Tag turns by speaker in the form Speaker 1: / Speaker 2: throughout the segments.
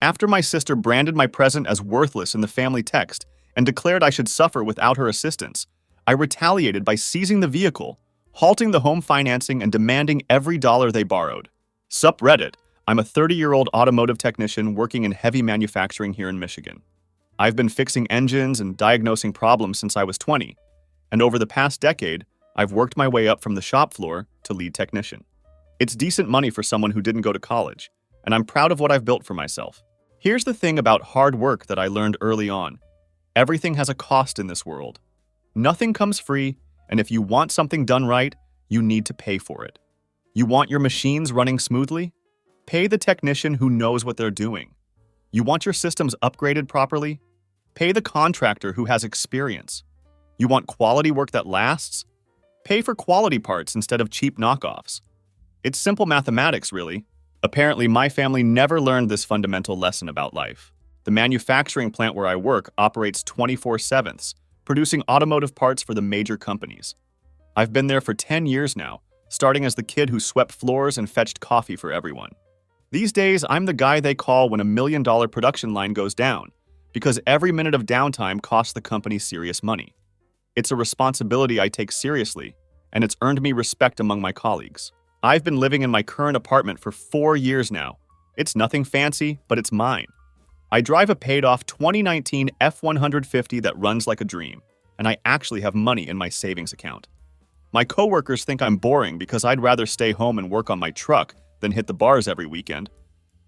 Speaker 1: After my sister branded my present as worthless in the family text and declared I should suffer without her assistance, I retaliated by seizing the vehicle, halting the home financing, and demanding every dollar they borrowed. Sup Reddit, I'm a 30-year-old automotive technician working in heavy manufacturing here in Michigan. I've been fixing engines and diagnosing problems since I was 20, and over the past decade, I've worked my way up from the shop floor to lead technician. It's decent money for someone who didn't go to college, and I'm proud of what I've built for myself. Here's the thing about hard work that I learned early on. Everything has a cost in this world. Nothing comes free, and if you want something done right, you need to pay for it. You want your machines running smoothly? Pay the technician who knows what they're doing. You want your systems upgraded properly? Pay the contractor who has experience. You want quality work that lasts? Pay for quality parts instead of cheap knockoffs. It's simple mathematics, really. Apparently, my family never learned this fundamental lesson about life. The manufacturing plant where I work operates 24/7, producing automotive parts for the major companies. I've been there for 10 years now, starting as the kid who swept floors and fetched coffee for everyone. These days, I'm the guy they call when a $1 million production line goes down, because every minute of downtime costs the company serious money. It's a responsibility I take seriously, and it's earned me respect among my colleagues. I've been living in my current apartment for 4 years now. It's nothing fancy, but it's mine. I drive a paid-off 2019 F-150 that runs like a dream, and I actually have money in my savings account. My coworkers think I'm boring because I'd rather stay home and work on my truck than hit the bars every weekend.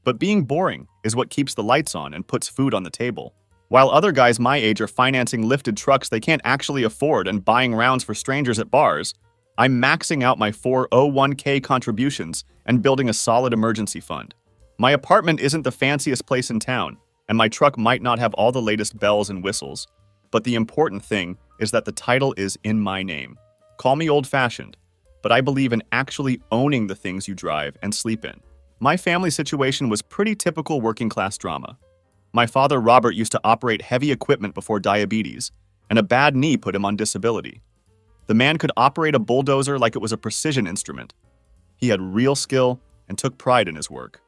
Speaker 1: But being boring is what keeps the lights on and puts food on the table. While other guys my age are financing lifted trucks they can't actually afford and buying rounds for strangers at bars, I'm maxing out my 401k contributions and building a solid emergency fund. My apartment isn't the fanciest place in town, and my truck might not have all the latest bells and whistles, but the important thing is that the title is in my name. Call me old-fashioned, but I believe in actually owning the things you drive and sleep in. My family situation was pretty typical working-class drama. My father, Robert, used to operate heavy equipment before diabetes, and a bad knee put him on disability. The man could operate a bulldozer like it was a precision instrument. He had real skill and took pride in his work.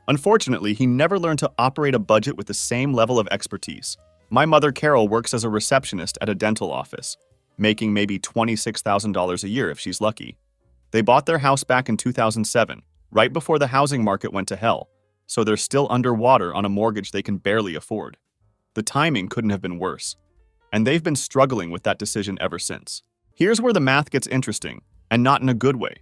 Speaker 1: Unfortunately, he never learned to operate a budget with the same level of expertise. My mother, Carol, works as a receptionist at a dental office, making maybe $26,000 a year if she's lucky. They bought their house back in 2007, right before the housing market went to hell, so they're still underwater on a mortgage they can barely afford. The timing couldn't have been worse, and they've been struggling with that decision ever since. Here's where the math gets interesting, and not in a good way.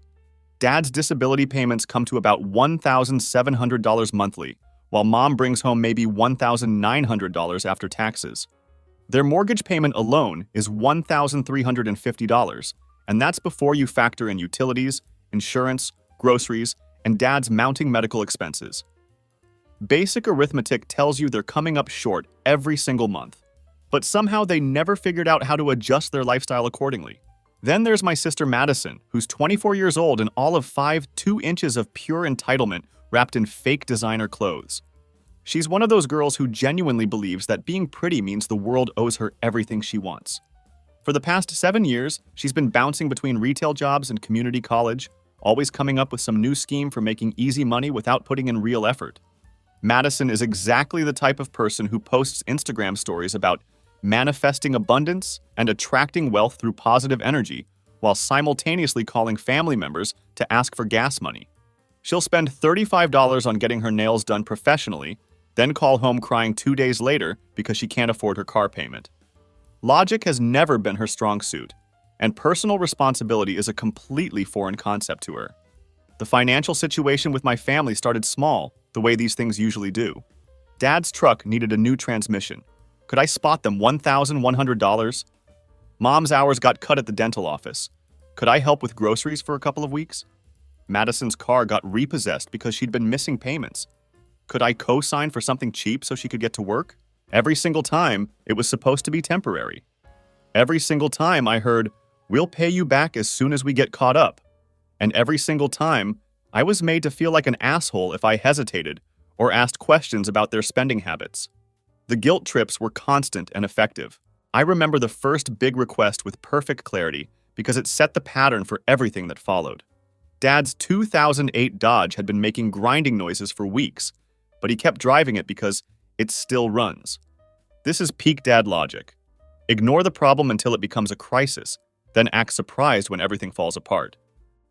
Speaker 1: Dad's disability payments come to about $1,700 monthly, while Mom brings home maybe $1,900 after taxes. Their mortgage payment alone is $1,350, and that's before you factor in utilities, insurance, groceries, and Dad's mounting medical expenses. Basic arithmetic tells you they're coming up short every single month, but somehow they never figured out how to adjust their lifestyle accordingly. Then there's my sister Madison, who's 24 years old and all of 5'2" of pure entitlement wrapped in fake designer clothes. She's one of those girls who genuinely believes that being pretty means the world owes her everything she wants. For the past 7 years, she's been bouncing between retail jobs and community college, always coming up with some new scheme for making easy money without putting in real effort. Madison is exactly the type of person who posts Instagram stories about manifesting abundance and attracting wealth through positive energy, while simultaneously calling family members to ask for gas money. She'll spend $35 on getting her nails done professionally, then call home crying 2 days later because she can't afford her car payment. Logic has never been her strong suit, and personal responsibility is a completely foreign concept to her. The financial situation with my family started small, the way these things usually do. Dad's truck needed a new transmission. Could I spot them $1,100? Mom's hours got cut at the dental office. Could I help with groceries for a couple of weeks? Madison's car got repossessed because she'd been missing payments. Could I co-sign for something cheap so she could get to work? Every single time, it was supposed to be temporary. Every single time I heard, "We'll pay you back as soon as we get caught up." And every single time, I was made to feel like an asshole if I hesitated or asked questions about their spending habits. The guilt trips were constant and effective. I remember the first big request with perfect clarity because it set the pattern for everything that followed. Dad's 2008 Dodge had been making grinding noises for weeks, but but he kept driving it because it still runs. This is peak dad logic. Ignore the problem until it becomes a crisis, then act surprised when everything falls apart.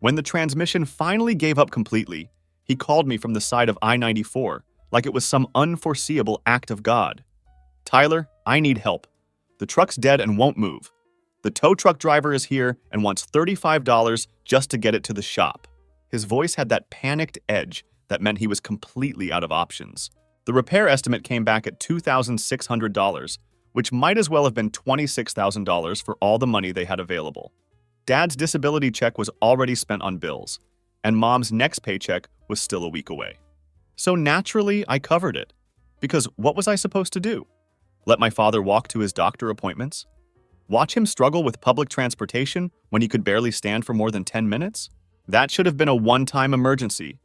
Speaker 1: When the transmission finally gave up completely, he called me from the side of I-94 like it was some unforeseeable act of God. "Tyler, I need help. The truck's dead and won't move. The tow truck driver is here and wants $35 just to get it to the shop." His voice had that panicked edge that meant he was completely out of options. The repair estimate came back at $2,600, which might as well have been $26,000 for all the money they had available. Dad's disability check was already spent on bills, and Mom's next paycheck was still a week away. So naturally, I covered it. Because what was I supposed to do? Let my father walk to his doctor appointments? Watch him struggle with public transportation when he could barely stand for more than 10 minutes? That should have been a one-time emergency,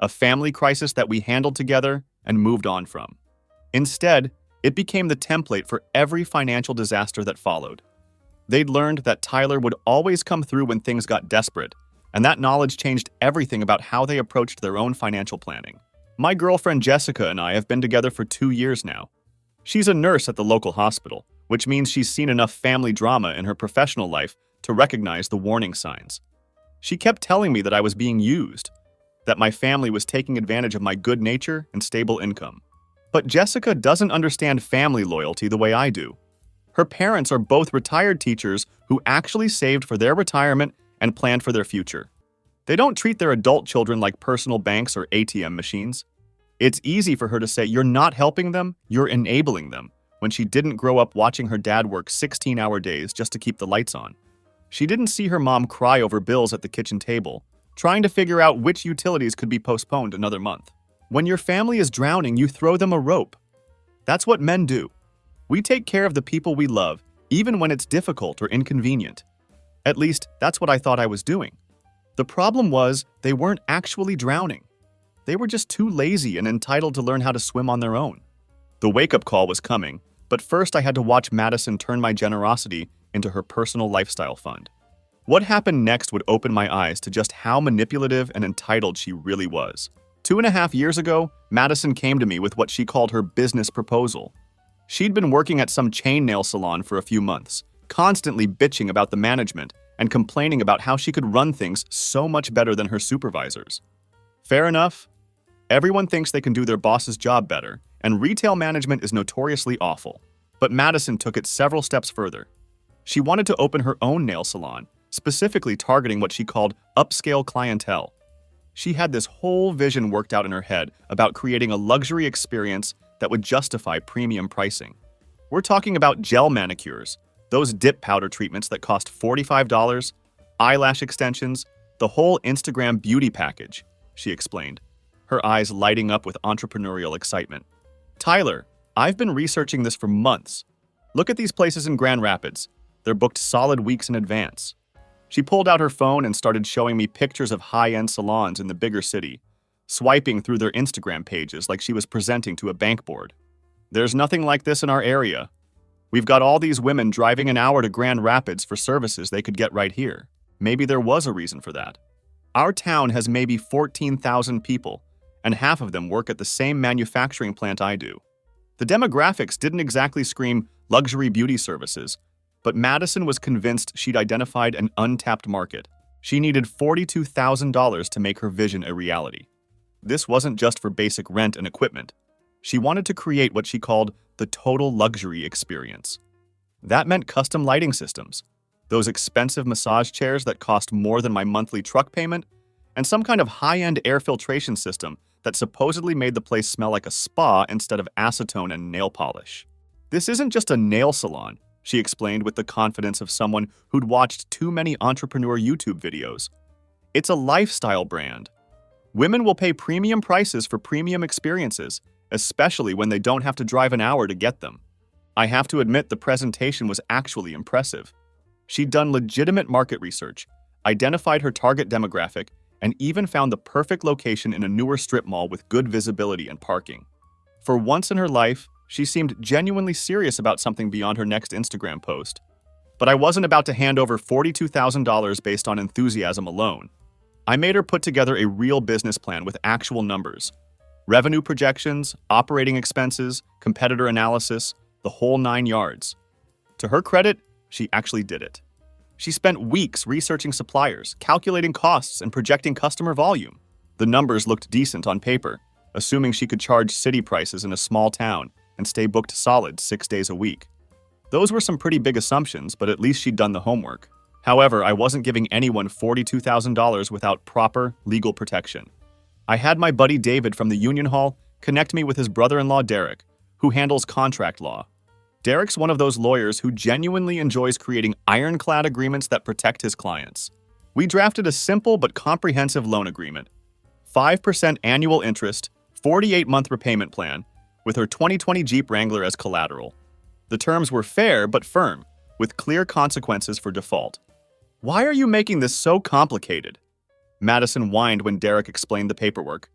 Speaker 1: a family crisis that we handled together and moved on from. Instead, it became the template for every financial disaster that followed. They'd learned that Tyler would always come through when things got desperate, and that knowledge changed everything about how they approached their own financial planning. My girlfriend Jessica and I have been together for 2 years now. She's a nurse at the local hospital, which means she's seen enough family drama in her professional life to recognize the warning signs. She kept telling me that I was being used, that my family was taking advantage of my good nature and stable income. But Jessica doesn't understand family loyalty the way I do. Her parents are both retired teachers who actually saved for their retirement and planned for their future. They don't treat their adult children like personal banks or ATM machines. It's easy for her to say you're not helping them, you're enabling them, when she didn't grow up watching her dad work 16-hour days just to keep the lights on. She didn't see her mom cry over bills at the kitchen table, trying to figure out which utilities could be postponed another month. When your family is drowning, you throw them a rope. That's what men do. We take care of the people we love, even when it's difficult or inconvenient. At least, that's what I thought I was doing. The problem was, they weren't actually drowning. They were just too lazy and entitled to learn how to swim on their own. The wake-up call was coming, but first I had to watch Madison turn my generosity into her personal lifestyle fund. What happened next would open my eyes to just how manipulative and entitled she really was. 2.5 years ago, Madison came to me with what she called her business proposal. She'd been working at some chain nail salon for a few months, constantly bitching about the management and complaining about how she could run things so much better than her supervisors. Fair enough. Everyone thinks they can do their boss's job better, and retail management is notoriously awful. But Madison took it several steps further. She wanted to open her own nail salon, specifically targeting what she called upscale clientele. She had this whole vision worked out in her head about creating a luxury experience that would justify premium pricing. We're talking about gel manicures, those dip powder treatments that cost $45, eyelash extensions, the whole Instagram beauty package, she explained, her eyes lighting up with entrepreneurial excitement. "Tyler, I've been researching this for months. Look at these places in Grand Rapids. They're booked solid weeks in advance." She pulled out her phone and started showing me pictures of high-end salons in the bigger city, swiping through their Instagram pages like she was presenting to a bank board. "There's nothing like this in our area. We've got all these women driving an hour to Grand Rapids for services they could get right here." Maybe there was a reason for that. Our town has maybe 14,000 people, and half of them work at the same manufacturing plant I do. The demographics didn't exactly scream luxury beauty services, but Madison was convinced she'd identified an untapped market. She needed $42,000 to make her vision a reality. This wasn't just for basic rent and equipment. She wanted to create what she called the total luxury experience. That meant custom lighting systems, those expensive massage chairs that cost more than my monthly truck payment, and some kind of high-end air filtration system that supposedly made the place smell like a spa instead of acetone and nail polish. "This isn't just a nail salon," she explained with the confidence of someone who'd watched too many entrepreneur YouTube videos. "It's a lifestyle brand. Women will pay premium prices for premium experiences, especially when they don't have to drive an hour to get them." I have to admit the presentation was actually impressive. She'd done legitimate market research, identified her target demographic, and even found the perfect location in a newer strip mall with good visibility and parking. For once in her life, she seemed genuinely serious about something beyond her next Instagram post. But I wasn't about to hand over $42,000 based on enthusiasm alone. I made her put together a real business plan with actual numbers. Revenue projections, operating expenses, competitor analysis, the whole 9 yards. To her credit, she actually did it. She spent weeks researching suppliers, calculating costs, and projecting customer volume. The numbers looked decent on paper, assuming she could charge city prices in a small town and stay booked solid 6 days a week. Those were some pretty big assumptions, but at least she'd done the homework. However, I wasn't giving anyone $42,000 without proper legal protection. I had my buddy David from the Union Hall connect me with his brother-in-law Derek, who handles contract law. Derek's one of those lawyers who genuinely enjoys creating ironclad agreements that protect his clients. We drafted a simple but comprehensive loan agreement. 5% annual interest, 48-month repayment plan, with her 2020 Jeep Wrangler as collateral. The terms were fair but firm, with clear consequences for default. "Why are you making this so complicated?" Madison whined when Derek explained the paperwork.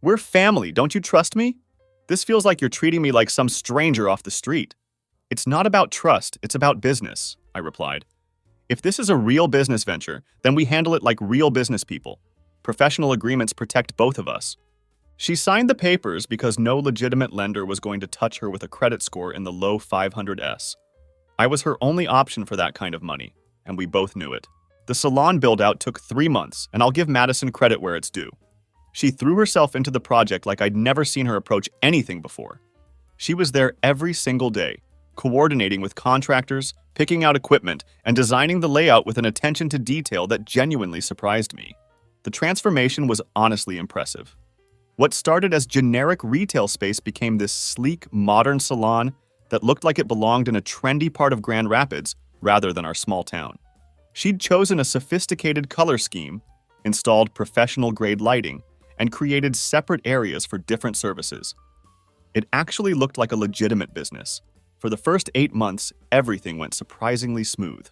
Speaker 1: "We're family, don't you trust me? This feels like you're treating me like some stranger off the street." "It's not about trust, it's about business," I replied. "If this is a real business venture, then we handle it like real business people. Professional agreements protect both of us." She signed the papers because no legitimate lender was going to touch her with a credit score in the low 500s. I was her only option for that kind of money, and we both knew it. The salon build-out took 3 months, and I'll give Madison credit where it's due. She threw herself into the project like I'd never seen her approach anything before. She was there every single day, coordinating with contractors, picking out equipment, and designing the layout with an attention to detail that genuinely surprised me. The transformation was honestly impressive. What started as generic retail space became this sleek, modern salon that looked like it belonged in a trendy part of Grand Rapids rather than our small town. She'd chosen a sophisticated color scheme, installed professional-grade lighting, and created separate areas for different services. It actually looked like a legitimate business. For the first 8 months, everything went surprisingly smooth.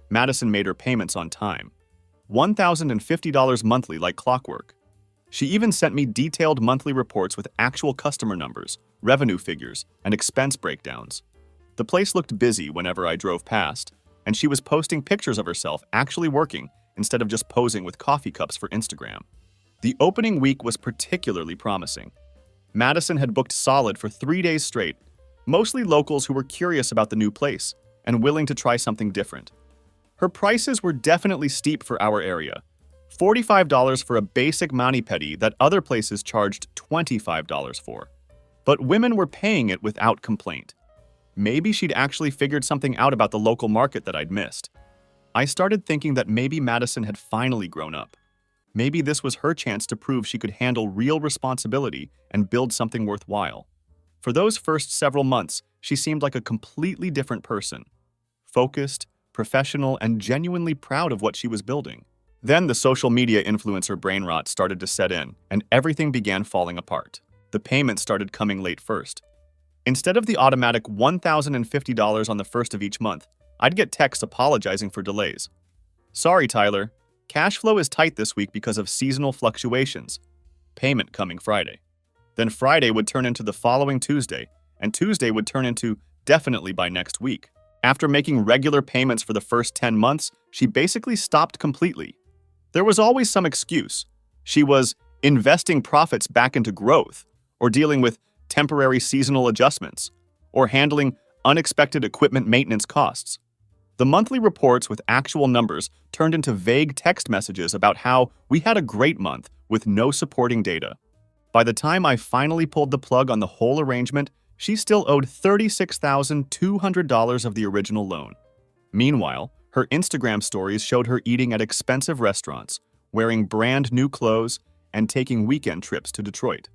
Speaker 1: Madison made her payments on time. $1,050 monthly like clockwork. She even sent me detailed monthly reports with actual customer numbers, revenue figures, and expense breakdowns. The place looked busy whenever I drove past, and she was posting pictures of herself actually working instead of just posing with coffee cups for Instagram. The opening week was particularly promising. Madison had booked solid for 3 days straight, mostly locals who were curious about the new place and willing to try something different. Her prices were definitely steep for our area. $45 for a basic mani-pedi that other places charged $25 for. But women were paying it without complaint. Maybe she'd actually figured something out about the local market that I'd missed. I started thinking that maybe Madison had finally grown up. Maybe this was her chance to prove she could handle real responsibility and build something worthwhile. For those first several months, she seemed like a completely different person. Focused, professional, and genuinely proud of what she was building. Then the social media influencer brain rot started to set in, and everything began falling apart. The payments started coming late first. Instead of the automatic $1,050 on the first of each month, I'd get texts apologizing for delays. "Sorry, Tyler. Cash flow is tight this week because of seasonal fluctuations. Payment coming Friday." Then Friday would turn into the following Tuesday, and Tuesday would turn into definitely by next week. After making regular payments for the first 10 months, she basically stopped completely. There was always some excuse. She was investing profits back into growth, or dealing with temporary seasonal adjustments, or handling unexpected equipment maintenance costs. The monthly reports with actual numbers turned into vague text messages about how we had a great month with no supporting data. By the time I finally pulled the plug on the whole arrangement, she still owed $36,200 of the original loan. Meanwhile, her Instagram stories showed her eating at expensive restaurants, wearing brand new clothes, and taking weekend trips to Detroit.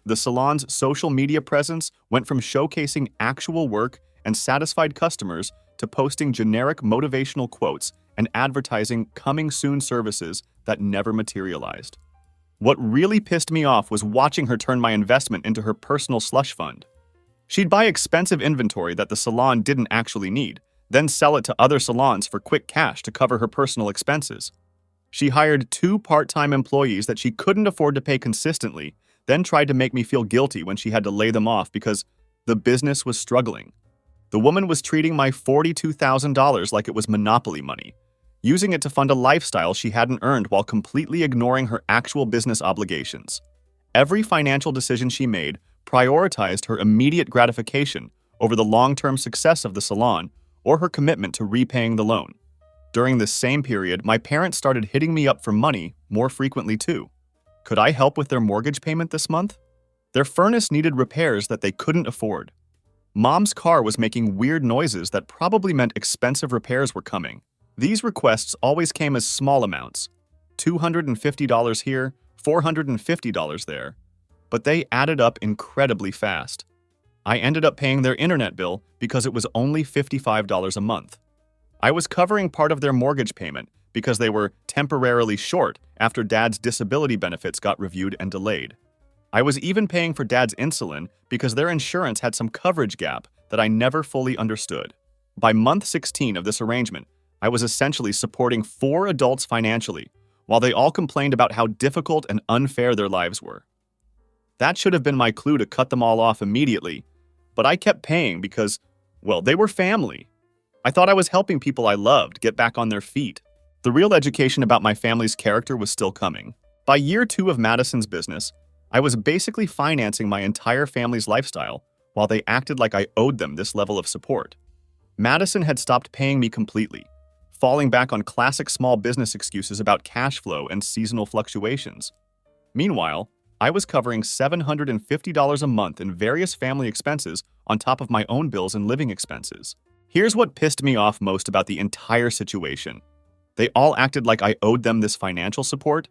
Speaker 1: The salon's social media presence went from showcasing actual work and satisfied customers to posting generic motivational quotes and advertising coming soon services that never materialized. What really pissed me off was watching her turn my investment into her personal slush fund. She'd buy expensive inventory that the salon didn't actually need, then sell it to other salons for quick cash to cover her personal expenses. She hired 2 part-time employees that she couldn't afford to pay consistently, then tried to make me feel guilty when she had to lay them off because the business was struggling. The woman was treating my $42,000 like it was monopoly money, using it to fund a lifestyle she hadn't earned while completely ignoring her actual business obligations. Every financial decision she made prioritized her immediate gratification over the long-term success of the salon or her commitment to repaying the loan. During this same period, my parents started hitting me up for money more frequently too. Could I help with their mortgage payment this month? Their furnace needed repairs that they couldn't afford. Mom's car was making weird noises that probably meant expensive repairs were coming. These requests always came as small amounts, $250 here, $450 there, but they added up incredibly fast. I ended up paying their internet bill because it was only $55 a month. I was covering part of their mortgage payment because they were temporarily short after Dad's disability benefits got reviewed and delayed. I was even paying for Dad's insulin because their insurance had some coverage gap that I never fully understood. By month 16 of this arrangement, I was essentially supporting 4 adults financially, while they all complained about how difficult and unfair their lives were. That should have been my clue to cut them all off immediately, but I kept paying because, well, they were family. I thought I was helping people I loved get back on their feet. The real education about my family's character was still coming. By year 2 of Madison's business, I was basically financing my entire family's lifestyle while they acted like I owed them this level of support. Madison had stopped paying me completely, falling back on classic small business excuses about cash flow and seasonal fluctuations. Meanwhile, I was covering $750 a month in various family expenses on top of my own bills and living expenses. Here's what pissed me off most about the entire situation. They all acted like I owed them this financial support.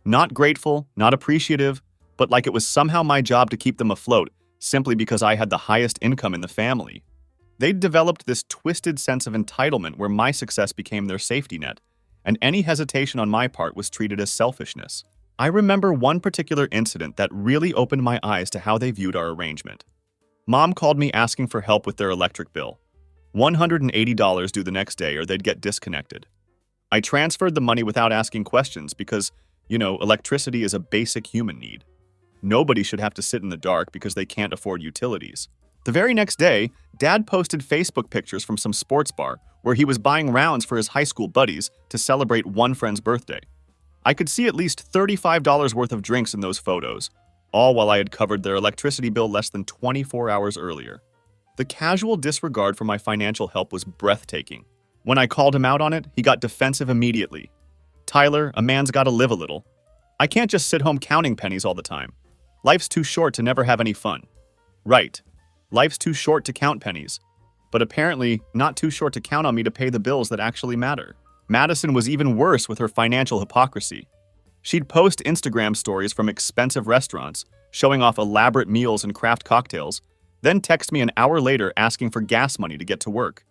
Speaker 1: Not grateful, not appreciative, but like it was somehow my job to keep them afloat simply because I had the highest income in the family. They'd developed this twisted sense of entitlement where my success became their safety net, and any hesitation on my part was treated as selfishness. I remember one particular incident that really opened my eyes to how they viewed our arrangement. Mom called me asking for help with their electric bill. $180 due the next day or they'd get disconnected. I transferred the money without asking questions because, electricity is a basic human need. Nobody should have to sit in the dark because they can't afford utilities. The very next day, Dad posted Facebook pictures from some sports bar where he was buying rounds for his high school buddies to celebrate one friend's birthday. I could see at least $35 worth of drinks in those photos, all while I had covered their electricity bill less than 24 hours earlier. The casual disregard for my financial help was breathtaking. When I called him out on it, he got defensive immediately. "Tyler, a man's gotta live a little. I can't just sit home counting pennies all the time. Life's too short to never have any fun." Right. Life's too short to count pennies, but apparently not too short to count on me to pay the bills that actually matter. Madison was even worse with her financial hypocrisy. She'd post Instagram stories from expensive restaurants, showing off elaborate meals and craft cocktails, then text me an hour later asking for gas money to get to work.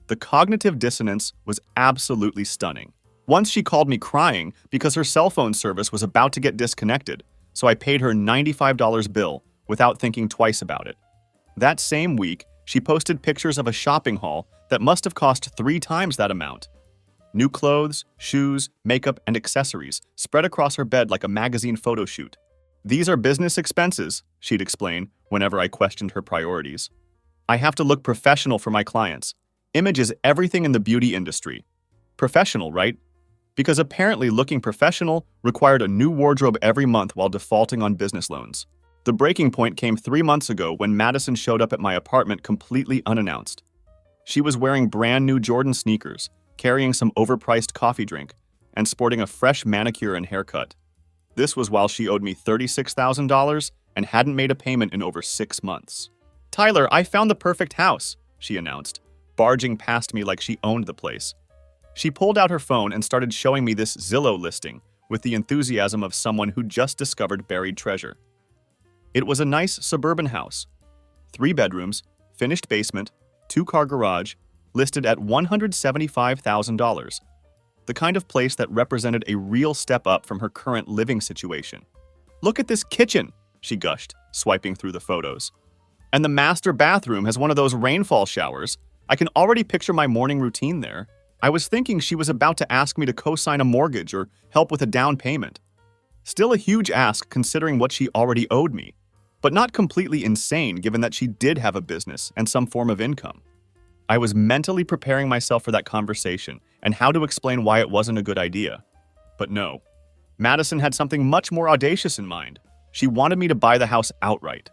Speaker 1: The cognitive dissonance was absolutely stunning. Once she called me crying because her cell phone service was about to get disconnected, so I paid her $95 bill without thinking twice about it. That same week, she posted pictures of a shopping haul that must have cost 3 times that amount. New clothes, shoes, makeup, and accessories spread across her bed like a magazine photo shoot. "These are business expenses," she'd explain whenever I questioned her priorities. "I have to look professional for my clients. Image is everything in the beauty industry. Professional, right? Because apparently looking professional required a new wardrobe every month while defaulting on business loans. The breaking point came 3 months ago when Madison showed up at my apartment completely unannounced. She was wearing brand new Jordan sneakers, carrying some overpriced coffee drink, and sporting a fresh manicure and haircut. This was while she owed me $36,000 and hadn't made a payment in over 6 months. "Tyler, I found the perfect house," she announced, barging past me like she owned the place. She pulled out her phone and started showing me this Zillow listing with the enthusiasm of someone who just discovered buried treasure. It was a nice suburban house. 3 bedrooms, finished basement, 2-car garage, listed at $175,000. The kind of place that represented a real step up from her current living situation. "Look at this kitchen," she gushed, swiping through the photos. "And the master bathroom has one of those rainfall showers. I can already picture my morning routine there." I was thinking she was about to ask me to co-sign a mortgage or help with a down payment. Still a huge ask considering what she already owed me, but not completely insane given that she did have a business and some form of income. I was mentally preparing myself for that conversation and how to explain why it wasn't a good idea. But no, Madison had something much more audacious in mind. She wanted me to buy the house outright.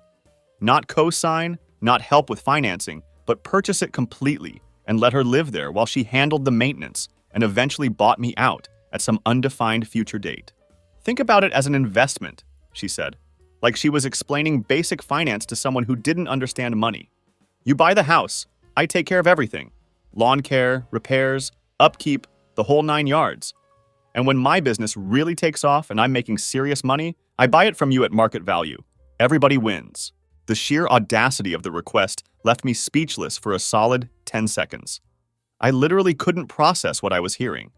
Speaker 1: Not co-sign, not help with financing, but purchase it completely and let her live there while she handled the maintenance and eventually bought me out at some undefined future date. Think about it as an investment, she said, like she was explaining basic finance to someone who didn't understand money. You buy the house, I take care of everything. Lawn care, repairs, upkeep, the whole 9 yards. And when my business really takes off and I'm making serious money, I buy it from you at market value. Everybody wins. The sheer audacity of the request left me speechless for a solid 10 seconds. I literally couldn't process what I was hearing.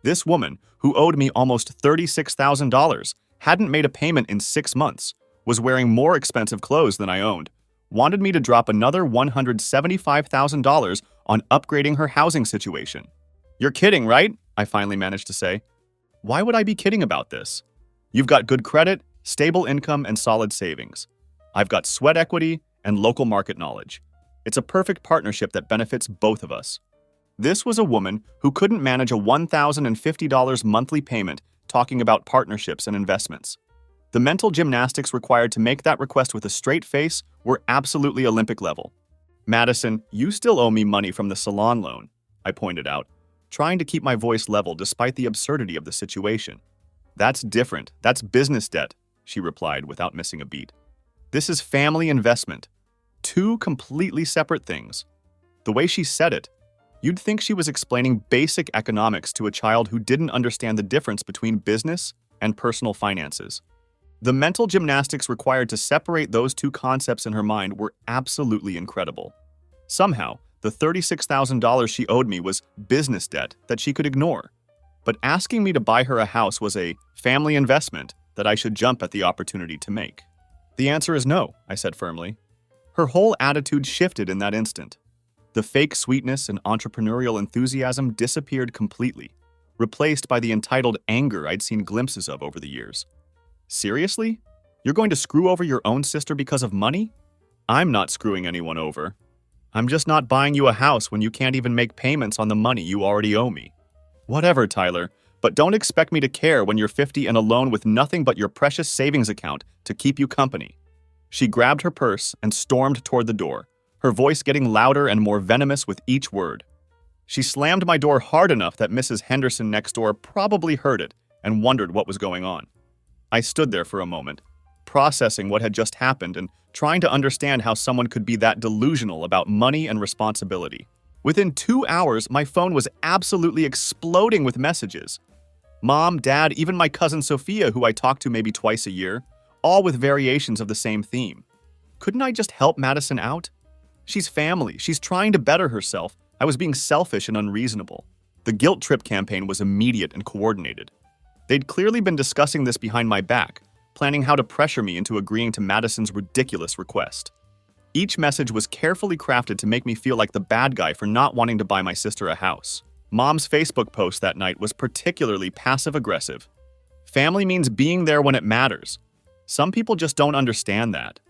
Speaker 1: This woman, who owed me almost $36,000, hadn't made a payment in 6 months, was wearing more expensive clothes than I owned, wanted me to drop another $175,000 on upgrading her housing situation. You're kidding, right? I finally managed to say. Why would I be kidding about this? You've got good credit, stable income, and solid savings. I've got sweat equity and local market knowledge. It's a perfect partnership that benefits both of us. This was a woman who couldn't manage a $1,050 monthly payment talking about partnerships and investments. The mental gymnastics required to make that request with a straight face were absolutely Olympic level. Madison, you still owe me money from the salon loan, I pointed out, trying to keep my voice level despite the absurdity of the situation. That's different. That's business debt, she replied without missing a beat. This is family investment. 2 completely separate things. The way she said it, you'd think she was explaining basic economics to a child who didn't understand the difference between business and personal finances. The mental gymnastics required to separate those 2 concepts in her mind were absolutely incredible. Somehow, the $36,000 she owed me was business debt that she could ignore. But asking me to buy her a house was a family investment that I should jump at the opportunity to make. The answer is no, I said firmly. Her whole attitude shifted in that instant. The fake sweetness and entrepreneurial enthusiasm disappeared completely, replaced by the entitled anger I'd seen glimpses of over the years. Seriously? You're going to screw over your own sister because of money? I'm not screwing anyone over. I'm just not buying you a house when you can't even make payments on the money you already owe me. Whatever, Tyler, but don't expect me to care when you're 50 and alone with nothing but your precious savings account to keep you company. She grabbed her purse and stormed toward the door, her voice getting louder and more venomous with each word. She slammed my door hard enough that Mrs. Henderson next door probably heard it and wondered what was going on. I stood there for a moment, processing what had just happened and trying to understand how someone could be that delusional about money and responsibility. Within 2 hours, my phone was absolutely exploding with messages. Mom, Dad, even my cousin Sophia, who I talk to maybe twice a year, all with variations of the same theme. Couldn't I just help Madison out? She's family. She's trying to better herself. I was being selfish and unreasonable. The guilt trip campaign was immediate and coordinated. They'd clearly been discussing this behind my back, planning how to pressure me into agreeing to Madison's ridiculous request. Each message was carefully crafted to make me feel like the bad guy for not wanting to buy my sister a house. Mom's Facebook post that night was particularly passive-aggressive. Family means being there when it matters. Some people just don't understand that.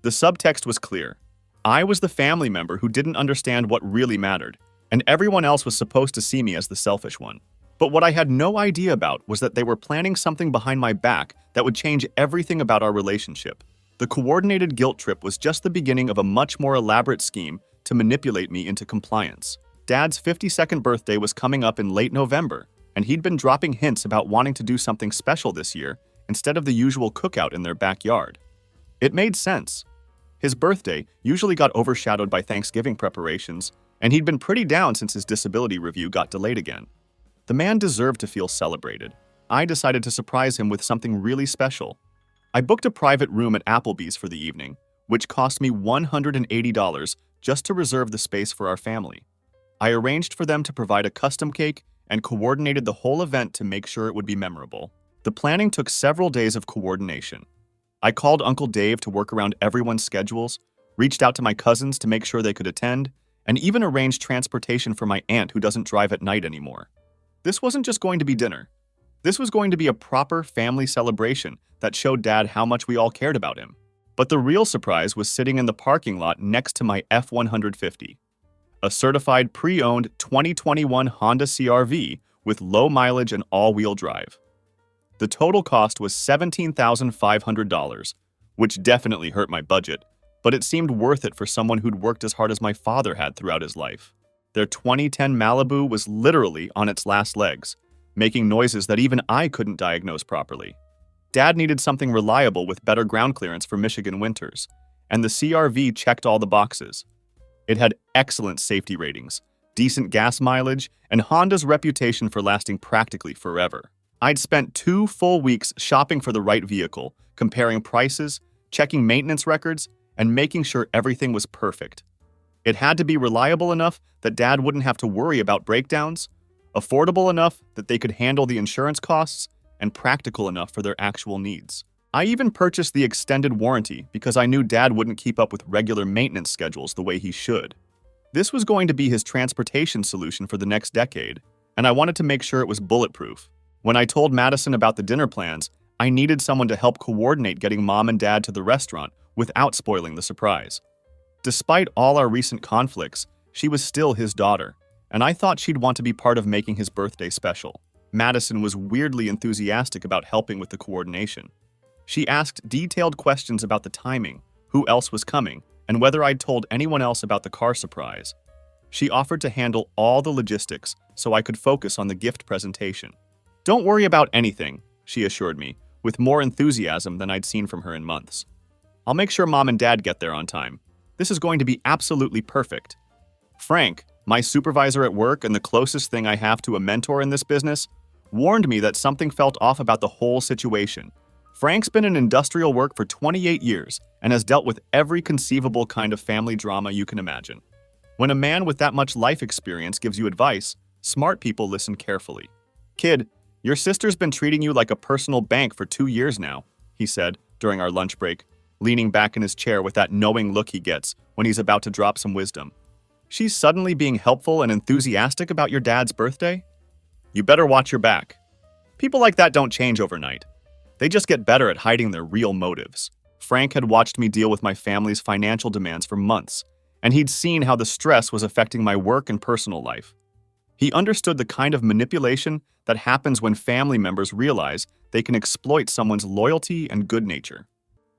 Speaker 1: The subtext was clear. I was the family member who didn't understand what really mattered, and everyone else was supposed to see me as the selfish one. But what I had no idea about was that they were planning something behind my back that would change everything about our relationship. The coordinated guilt trip was just the beginning of a much more elaborate scheme to manipulate me into compliance. Dad's 52nd birthday was coming up in late November, and he'd been dropping hints about wanting to do something special this year instead of the usual cookout in their backyard. It made sense. His birthday usually got overshadowed by Thanksgiving preparations, and he'd been pretty down since his disability review got delayed again. The man deserved to feel celebrated. I decided to surprise him with something really special. I booked a private room at Applebee's for the evening, which cost me $180 just to reserve the space for our family. I arranged for them to provide a custom cake and coordinated the whole event to make sure it would be memorable. The planning took several days of coordination. I called Uncle Dave to work around everyone's schedules, reached out to my cousins to make sure they could attend, and even arranged transportation for my aunt who doesn't drive at night anymore. This wasn't just going to be dinner. This was going to be a proper family celebration that showed Dad how much we all cared about him. But the real surprise was sitting in the parking lot next to my F-150, a certified pre-owned 2021 Honda CR-V with low mileage and all-wheel drive. The total cost was $17,500, which definitely hurt my budget, but it seemed worth it for someone who'd worked as hard as my father had throughout his life. Their 2010 Malibu was literally on its last legs, making noises that even I couldn't diagnose properly. Dad needed something reliable with better ground clearance for Michigan winters, and the CR-V checked all the boxes. It had excellent safety ratings, decent gas mileage, and Honda's reputation for lasting practically forever. I'd spent 2 full weeks shopping for the right vehicle, comparing prices, checking maintenance records, and making sure everything was perfect. It had to be reliable enough that Dad wouldn't have to worry about breakdowns, affordable enough that they could handle the insurance costs, and practical enough for their actual needs. I even purchased the extended warranty because I knew Dad wouldn't keep up with regular maintenance schedules the way he should. This was going to be his transportation solution for the next decade, and I wanted to make sure it was bulletproof. When I told Madison about the dinner plans, I needed someone to help coordinate getting Mom and Dad to the restaurant without spoiling the surprise. Despite all our recent conflicts, she was still his daughter, and I thought she'd want to be part of making his birthday special. Madison was weirdly enthusiastic about helping with the coordination. She asked detailed questions about the timing, who else was coming, and whether I'd told anyone else about the car surprise. She offered to handle all the logistics so I could focus on the gift presentation. "Don't worry about anything," she assured me, with more enthusiasm than I'd seen from her in months. "I'll make sure Mom and Dad get there on time. This is going to be absolutely perfect." Frank, my supervisor at work and the closest thing I have to a mentor in this business, warned me that something felt off about the whole situation. Frank's been in industrial work for 28 years and has dealt with every conceivable kind of family drama you can imagine. When a man with that much life experience gives you advice, smart people listen carefully. "Kid, your sister's been treating you like a personal bank for 2 years now," he said during our lunch break, leaning back in his chair with that knowing look he gets when he's about to drop some wisdom. "She's suddenly being helpful and enthusiastic about your dad's birthday? You better watch your back. People like that don't change overnight. They just get better at hiding their real motives." Frank had watched me deal with my family's financial demands for months, and he'd seen how the stress was affecting my work and personal life. He understood the kind of manipulation that happens when family members realize they can exploit someone's loyalty and good nature.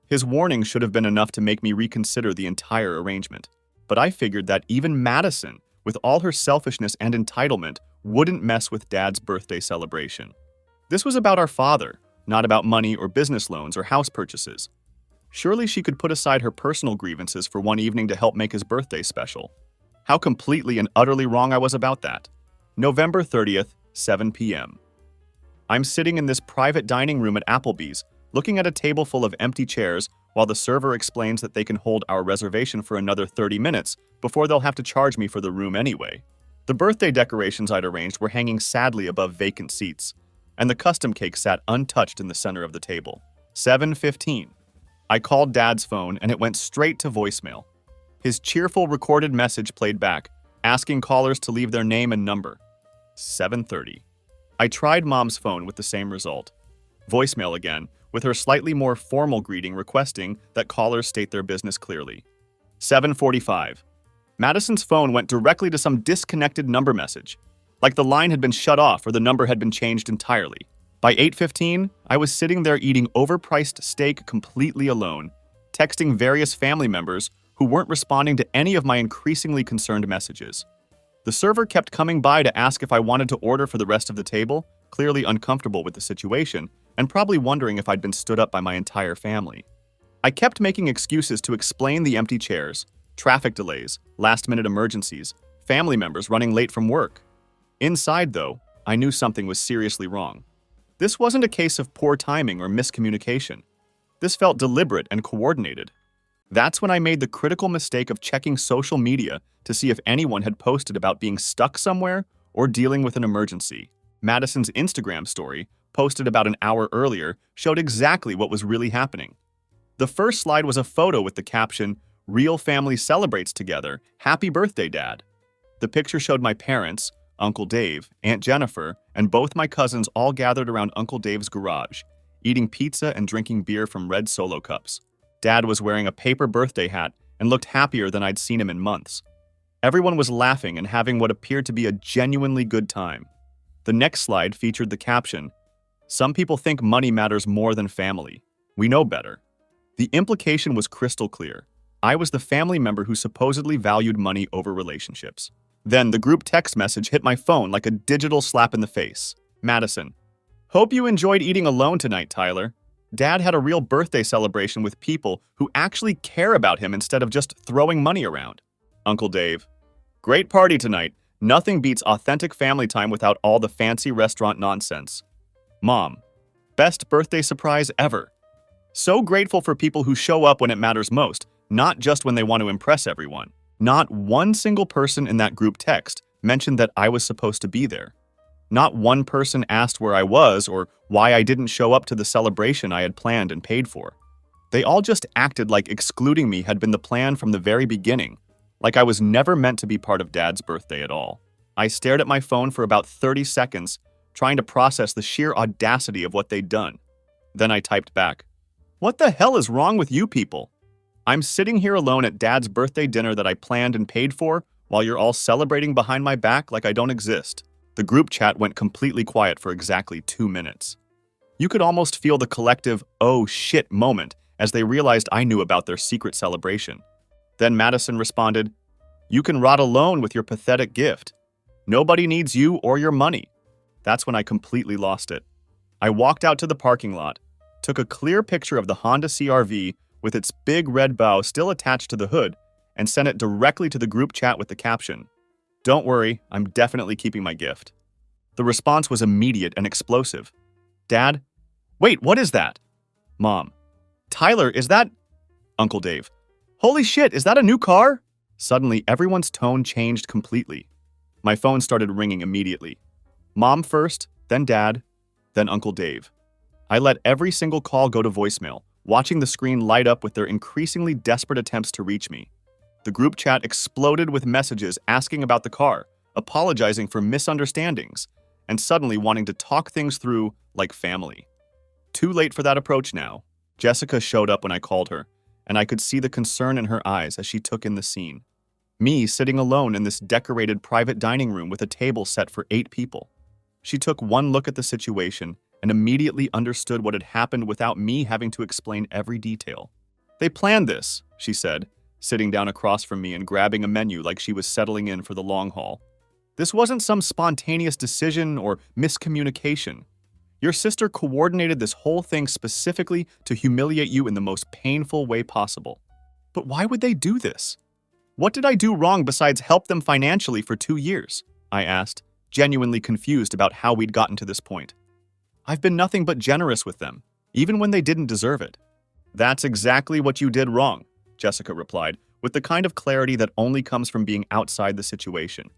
Speaker 1: His warning should have been enough to make me reconsider the entire arrangement, but I figured that even Madison, with all her selfishness and entitlement, wouldn't mess with Dad's birthday celebration. This was about our father, not about money or business loans or house purchases. Surely she could put aside her personal grievances for one evening to help make his birthday special. How completely and utterly wrong I was about that. November 30th, 7 p.m. I'm sitting in this private dining room at Applebee's, looking at a table full of empty chairs while the server explains that they can hold our reservation for another 30 minutes before they'll have to charge me for the room anyway. The birthday decorations I'd arranged were hanging sadly above vacant seats, and the custom cake sat untouched in the center of the table. 7:15. I called Dad's phone and it went straight to voicemail. His cheerful recorded message played back, asking callers to leave their name and number. 7:30. I tried Mom's phone with the same result. Voicemail again, with her slightly more formal greeting requesting that callers state their business clearly. 7:45. Madison's phone went directly to some disconnected number message, like the line had been shut off or the number had been changed entirely. By 8:15, I was sitting there eating overpriced steak completely alone, texting various family members who weren't responding to any of my increasingly concerned messages. The server kept coming by to ask if I wanted to order for the rest of the table, clearly uncomfortable with the situation, and probably wondering if I'd been stood up by my entire family. I kept making excuses to explain the empty chairs, traffic delays, last-minute emergencies, family members running late from work. Inside, though, I knew something was seriously wrong. This wasn't a case of poor timing or miscommunication. This felt deliberate and coordinated. That's when I made the critical mistake of checking social media to see if anyone had posted about being stuck somewhere or dealing with an emergency. Madison's Instagram story, posted about an hour earlier, showed exactly what was really happening. The first slide was a photo with the caption, "Real family celebrates together. Happy birthday, Dad." The picture showed my parents, Uncle Dave, Aunt Jennifer, and both my cousins all gathered around Uncle Dave's garage, eating pizza and drinking beer from red Solo cups. Dad was wearing a paper birthday hat and looked happier than I'd seen him in months. Everyone was laughing and having what appeared to be a genuinely good time. The next slide featured the caption, Some people think money matters more than family. We know better. The implication was crystal clear. I was the family member who supposedly valued money over relationships. Then the group text message hit my phone like a digital slap in the face. Madison: "Hope you enjoyed eating alone tonight, Tyler. Dad had a real birthday celebration with people who actually care about him instead of just throwing money around." Uncle Dave: "Great party tonight. Nothing beats authentic family time without all the fancy restaurant nonsense." Mom: "Best birthday surprise ever. So grateful for people who show up when it matters most, not just when they want to impress everyone." Not one single person in that group text mentioned that I was supposed to be there. Not one person asked where I was or why I didn't show up to the celebration I had planned and paid for. They all just acted like excluding me had been the plan from the very beginning, like I was never meant to be part of Dad's birthday at all. I stared at my phone for about 30 seconds, trying to process the sheer audacity of what they'd done. Then I typed back, "What the hell is wrong with you people? I'm sitting here alone at Dad's birthday dinner that I planned and paid for, while you're all celebrating behind my back like I don't exist." The group chat went completely quiet for exactly 2 minutes. You could almost feel the collective "oh shit" moment as they realized I knew about their secret celebration. Then Madison responded, "You can rot alone with your pathetic gift. Nobody needs you or your money." That's when I completely lost it. I walked out to the parking lot, took a clear picture of the Honda CR-V with its big red bow still attached to the hood, and sent it directly to the group chat with the caption, "Don't worry, I'm definitely keeping my gift." The response was immediate and explosive. Dad: "Wait, what is that?" Mom: "Tyler, is that—" Uncle Dave: "Holy shit, is that a new car?" Suddenly, everyone's tone changed completely. My phone started ringing immediately. Mom first, then Dad, then Uncle Dave. I let every single call go to voicemail, watching the screen light up with their increasingly desperate attempts to reach me. The group chat exploded with messages asking about the car, apologizing for misunderstandings, and suddenly wanting to talk things through like family. Too late for that approach now. Jessica showed up when I called her, and I could see the concern in her eyes as she took in the scene. Me sitting alone in this decorated private dining room with a table set for 8 people. She took one look at the situation and immediately understood what had happened without me having to explain every detail. "They planned this," she said, sitting down across from me and grabbing a menu like she was settling in for the long haul. "This wasn't some spontaneous decision or miscommunication. Your sister coordinated this whole thing specifically to humiliate you in the most painful way possible. But why would they do this? What did I do wrong besides help them financially for 2 years?" I asked, genuinely confused about how we'd gotten to this point. "I've been nothing but generous with them, even when they didn't deserve it." "That's exactly what you did wrong," Jessica replied, with the kind of clarity that only comes from being outside the situation.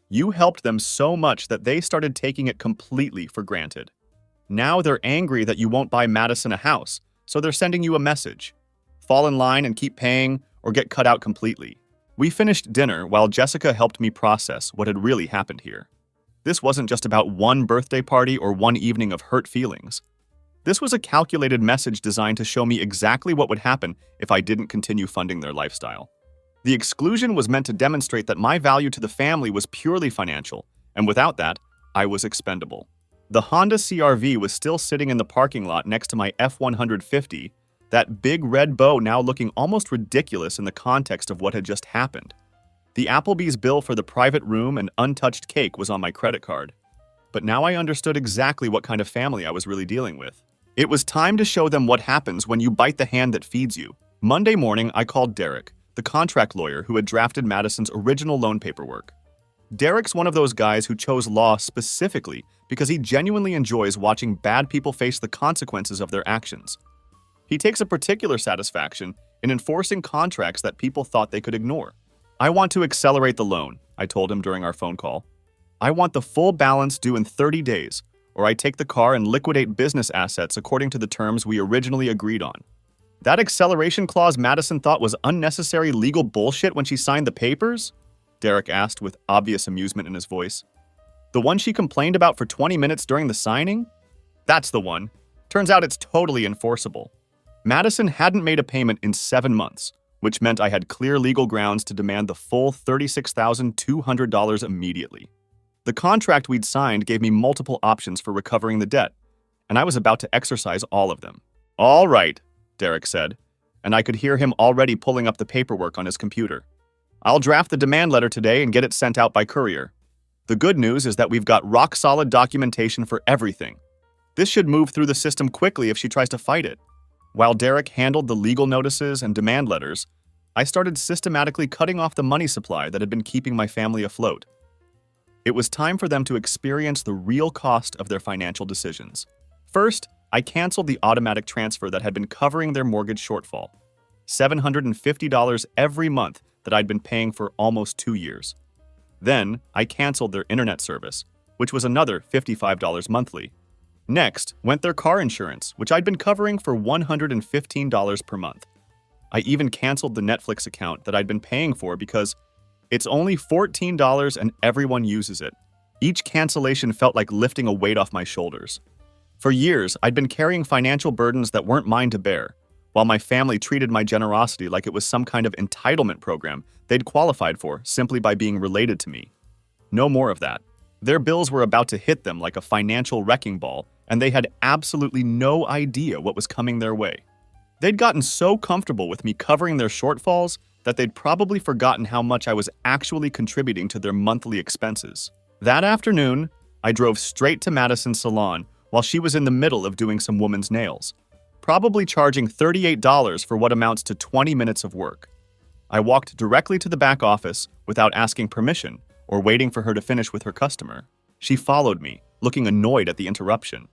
Speaker 1: "You helped them so much that they started taking it completely for granted. Now they're angry that you won't buy Madison a house, so they're sending you a message. Fall in line and keep paying, or get cut out completely." We finished dinner while Jessica helped me process what had really happened here. This wasn't just about one birthday party or one evening of hurt feelings. This was a calculated message designed to show me exactly what would happen if I didn't continue funding their lifestyle. The exclusion was meant to demonstrate that my value to the family was purely financial, and without that, I was expendable. The Honda CR-V was still sitting in the parking lot next to my F-150, that big red bow now looking almost ridiculous in the context of what had just happened. The Applebee's bill for the private room and untouched cake was on my credit card. But now I understood exactly what kind of family I was really dealing with. It was time to show them what happens when you bite the hand that feeds you. Monday morning, I called Derek, the contract lawyer who had drafted Madison's original loan paperwork. Derek's one of those guys who chose law specifically because he genuinely enjoys watching bad people face the consequences of their actions. He takes a particular satisfaction in enforcing contracts that people thought they could ignore. "I want to accelerate the loan," I told him during our phone call. "I want the full balance due in 30 days, or I take the car and liquidate business assets according to the terms we originally agreed on." That acceleration clause Madison thought was unnecessary legal bullshit when she signed the papers? Derek asked with obvious amusement in his voice. "The one she complained about for 20 minutes during the signing? That's the one. Turns out it's totally enforceable." Madison hadn't made a payment in 7 months, which meant I had clear legal grounds to demand the full $36,200 immediately. The contract we'd signed gave me multiple options for recovering the debt, and I was about to exercise all of them. "All right," Derek said, and I could hear him already pulling up the paperwork on his computer. "I'll draft the demand letter today and get it sent out by courier. The good news is that we've got rock-solid documentation for everything. This should move through the system quickly if she tries to fight it." While Derek handled the legal notices and demand letters, I started systematically cutting off the money supply that had been keeping my family afloat. It was time for them to experience the real cost of their financial decisions. First, I canceled the automatic transfer that had been covering their mortgage shortfall, $750 every month that I'd been paying for almost 2 years. Then, I canceled their internet service, which was another $55 monthly. Next went their car insurance, which I'd been covering for $115 per month. I even canceled the Netflix account that I'd been paying for because it's only $14 and everyone uses it. Each cancellation felt like lifting a weight off my shoulders. For years, I'd been carrying financial burdens that weren't mine to bear, while my family treated my generosity like it was some kind of entitlement program they'd qualified for simply by being related to me. No more of that. Their bills were about to hit them like a financial wrecking ball, and they had absolutely no idea what was coming their way. They'd gotten so comfortable with me covering their shortfalls that they'd probably forgotten how much I was actually contributing to their monthly expenses. That afternoon, I drove straight to Madison's salon while she was in the middle of doing some woman's nails, probably charging $38 for what amounts to 20 minutes of work. I walked directly to the back office without asking permission or waiting for her to finish with her customer. She followed me, looking annoyed at the interruption.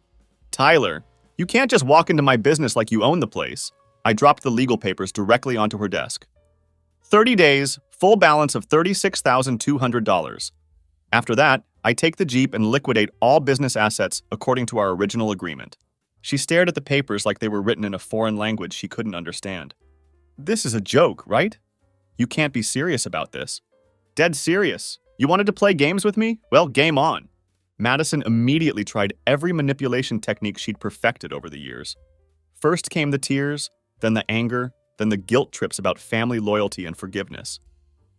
Speaker 1: "Tyler, you can't just walk into my business like you own the place." I dropped the legal papers directly onto her desk. 30 days, full balance of $36,200. After that, I take the Jeep and liquidate all business assets according to our original agreement. She stared at the papers like they were written in a foreign language she couldn't understand. "This is a joke, right? You can't be serious about this." "Dead serious. You wanted to play games with me? Well, game on." Madison immediately tried every manipulation technique she'd perfected over the years. First came the tears, then the anger, then the guilt trips about family loyalty and forgiveness.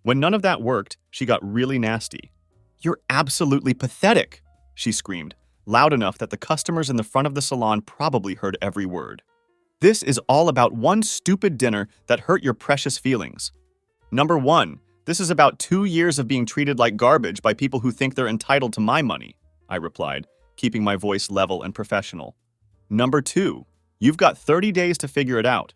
Speaker 1: When none of that worked, she got really nasty. "You're absolutely pathetic," she screamed, loud enough that the customers in the front of the salon probably heard every word. "This is all about one stupid dinner that hurt your precious feelings. Number one, this is about 2 years of being treated like garbage by people who think they're entitled to my money," I replied, keeping my voice level and professional. "Number two, you've got 30 days to figure it out."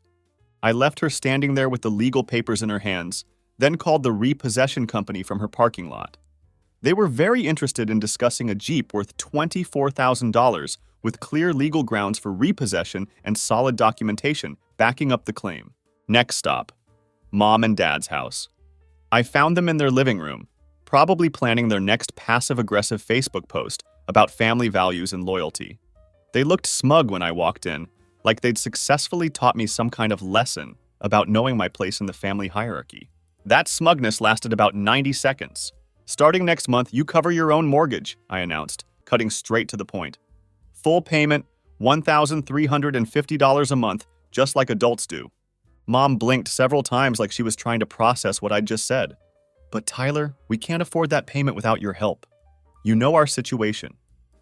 Speaker 1: I left her standing there with the legal papers in her hands, then called the repossession company from her parking lot. They were very interested in discussing a Jeep worth $24,000 with clear legal grounds for repossession and solid documentation backing up the claim. Next stop, Mom and Dad's house. I found them in their living room, probably planning their next passive-aggressive Facebook post about family values and loyalty. They looked smug when I walked in, like they'd successfully taught me some kind of lesson about knowing my place in the family hierarchy. That smugness lasted about 90 seconds. "Starting next month, you cover your own mortgage," I announced, cutting straight to the point. "Full payment, $1,350 a month, just like adults do." Mom blinked several times like she was trying to process what I'd just said. "But Tyler, we can't afford that payment without your help. You know our situation."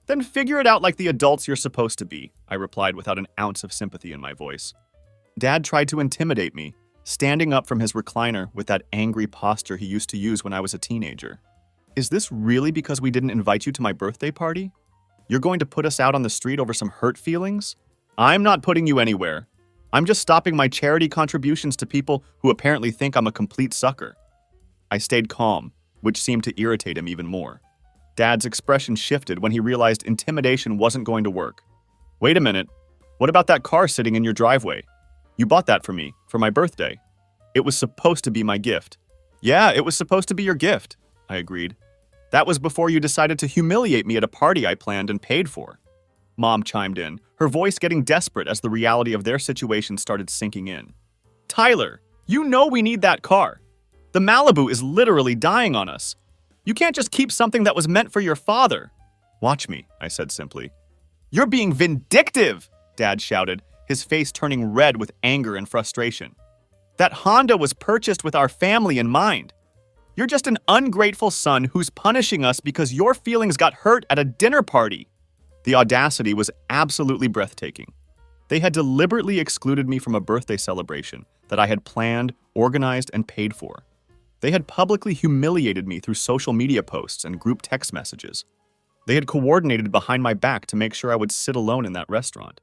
Speaker 1: "Then figure it out like the adults you're supposed to be," I replied without an ounce of sympathy in my voice. Dad tried to intimidate me, standing up from his recliner with that angry posture he used to use when I was a teenager. "Is this really because we didn't invite you to my birthday party? You're going to put us out on the street over some hurt feelings?" "I'm not putting you anywhere. I'm just stopping my charity contributions to people who apparently think I'm a complete sucker." I stayed calm, which seemed to irritate him even more. Dad's expression shifted when he realized intimidation wasn't going to work. "Wait a minute. What about that car sitting in your driveway? You bought that for me, for my birthday. It was supposed to be my gift." "Yeah, it was supposed to be your gift," I agreed. "That was before you decided to humiliate me at a party I planned and paid for." Mom chimed in, her voice getting desperate as the reality of their situation started sinking in. "Tyler, you know we need that car. The Malibu is literally dying on us. You can't just keep something that was meant for your father." "Watch me," I said simply. "You're being vindictive," Dad shouted, his face turning red with anger and frustration. "That Honda was purchased with our family in mind. You're just an ungrateful son who's punishing us because your feelings got hurt at a dinner party." The audacity was absolutely breathtaking. They had deliberately excluded me from a birthday celebration that I had planned, organized, and paid for. They had publicly humiliated me through social media posts and group text messages. They had coordinated behind my back to make sure I would sit alone in that restaurant.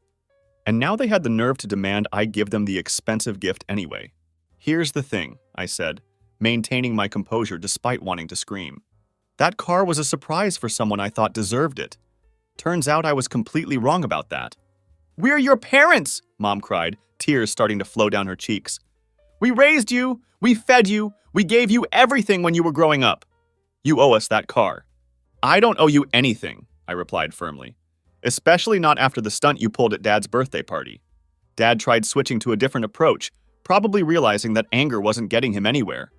Speaker 1: And now they had the nerve to demand I give them the expensive gift anyway. "Here's the thing," I said, maintaining my composure despite wanting to scream. "That car was a surprise for someone I thought deserved it. Turns out I was completely wrong about that." "We're your parents!" Mom cried, tears starting to flow down her cheeks. "We raised you, we fed you, we gave you everything when you were growing up. You owe us that car." "I don't owe you anything," I replied firmly. "Especially not after the stunt you pulled at Dad's birthday party." Dad tried switching to a different approach, probably realizing that anger wasn't getting him anywhere.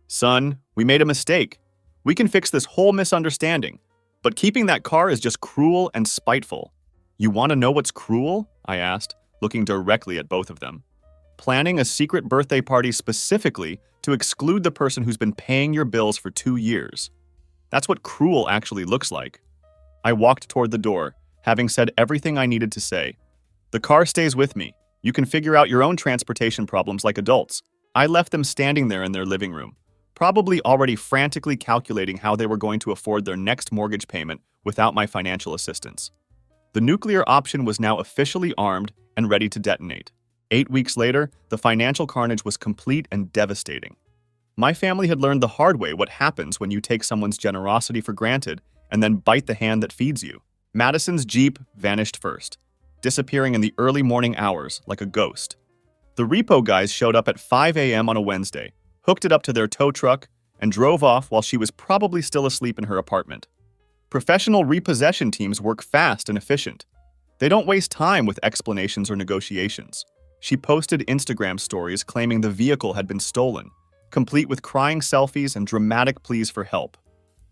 Speaker 1: "Son, we made a mistake. We can fix this whole misunderstanding, but keeping that car is just cruel and spiteful." "You want to know what's cruel?" I asked, looking directly at both of them. "Planning a secret birthday party specifically to exclude the person who's been paying your bills for 2 years. That's what cruel actually looks like." I walked toward the door, having said everything I needed to say. "The car stays with me. You can figure out your own transportation problems like adults." I left them standing there in their living room, probably already frantically calculating how they were going to afford their next mortgage payment without my financial assistance. The nuclear option was now officially armed and ready to detonate. 8 weeks later, the financial carnage was complete and devastating. My family had learned the hard way what happens when you take someone's generosity for granted and then bite the hand that feeds you. Madison's Jeep vanished first, disappearing in the early morning hours like a ghost. The repo guys showed up at 5 a.m. on a Wednesday, hooked it up to their tow truck, and drove off while she was probably still asleep in her apartment. Professional repossession teams work fast and efficient. They don't waste time with explanations or negotiations. She posted Instagram stories claiming the vehicle had been stolen, complete with crying selfies and dramatic pleas for help.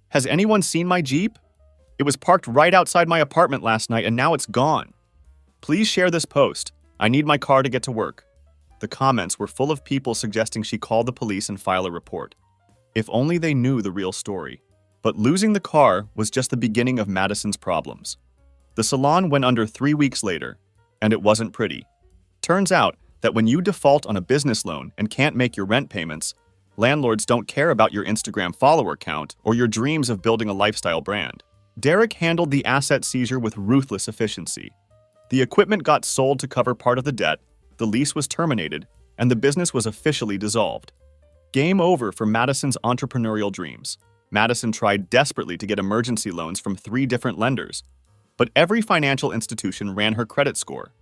Speaker 1: "Has anyone seen my Jeep? It was parked right outside my apartment last night and now it's gone. Please share this post. I need my car to get to work." The comments were full of people suggesting she call the police and file a report. If only they knew the real story. But losing the car was just the beginning of Madison's problems. The salon went under 3 weeks later, and it wasn't pretty. Turns out that when you default on a business loan and can't make your rent payments, landlords don't care about your Instagram follower count or your dreams of building a lifestyle brand. Derek handled the asset seizure with ruthless efficiency. The equipment got sold to cover part of the debt, the lease was terminated, and the business was officially dissolved. Game over for Madison's entrepreneurial dreams. Madison tried desperately to get emergency loans from 3 different lenders, but every financial institution ran her credit score,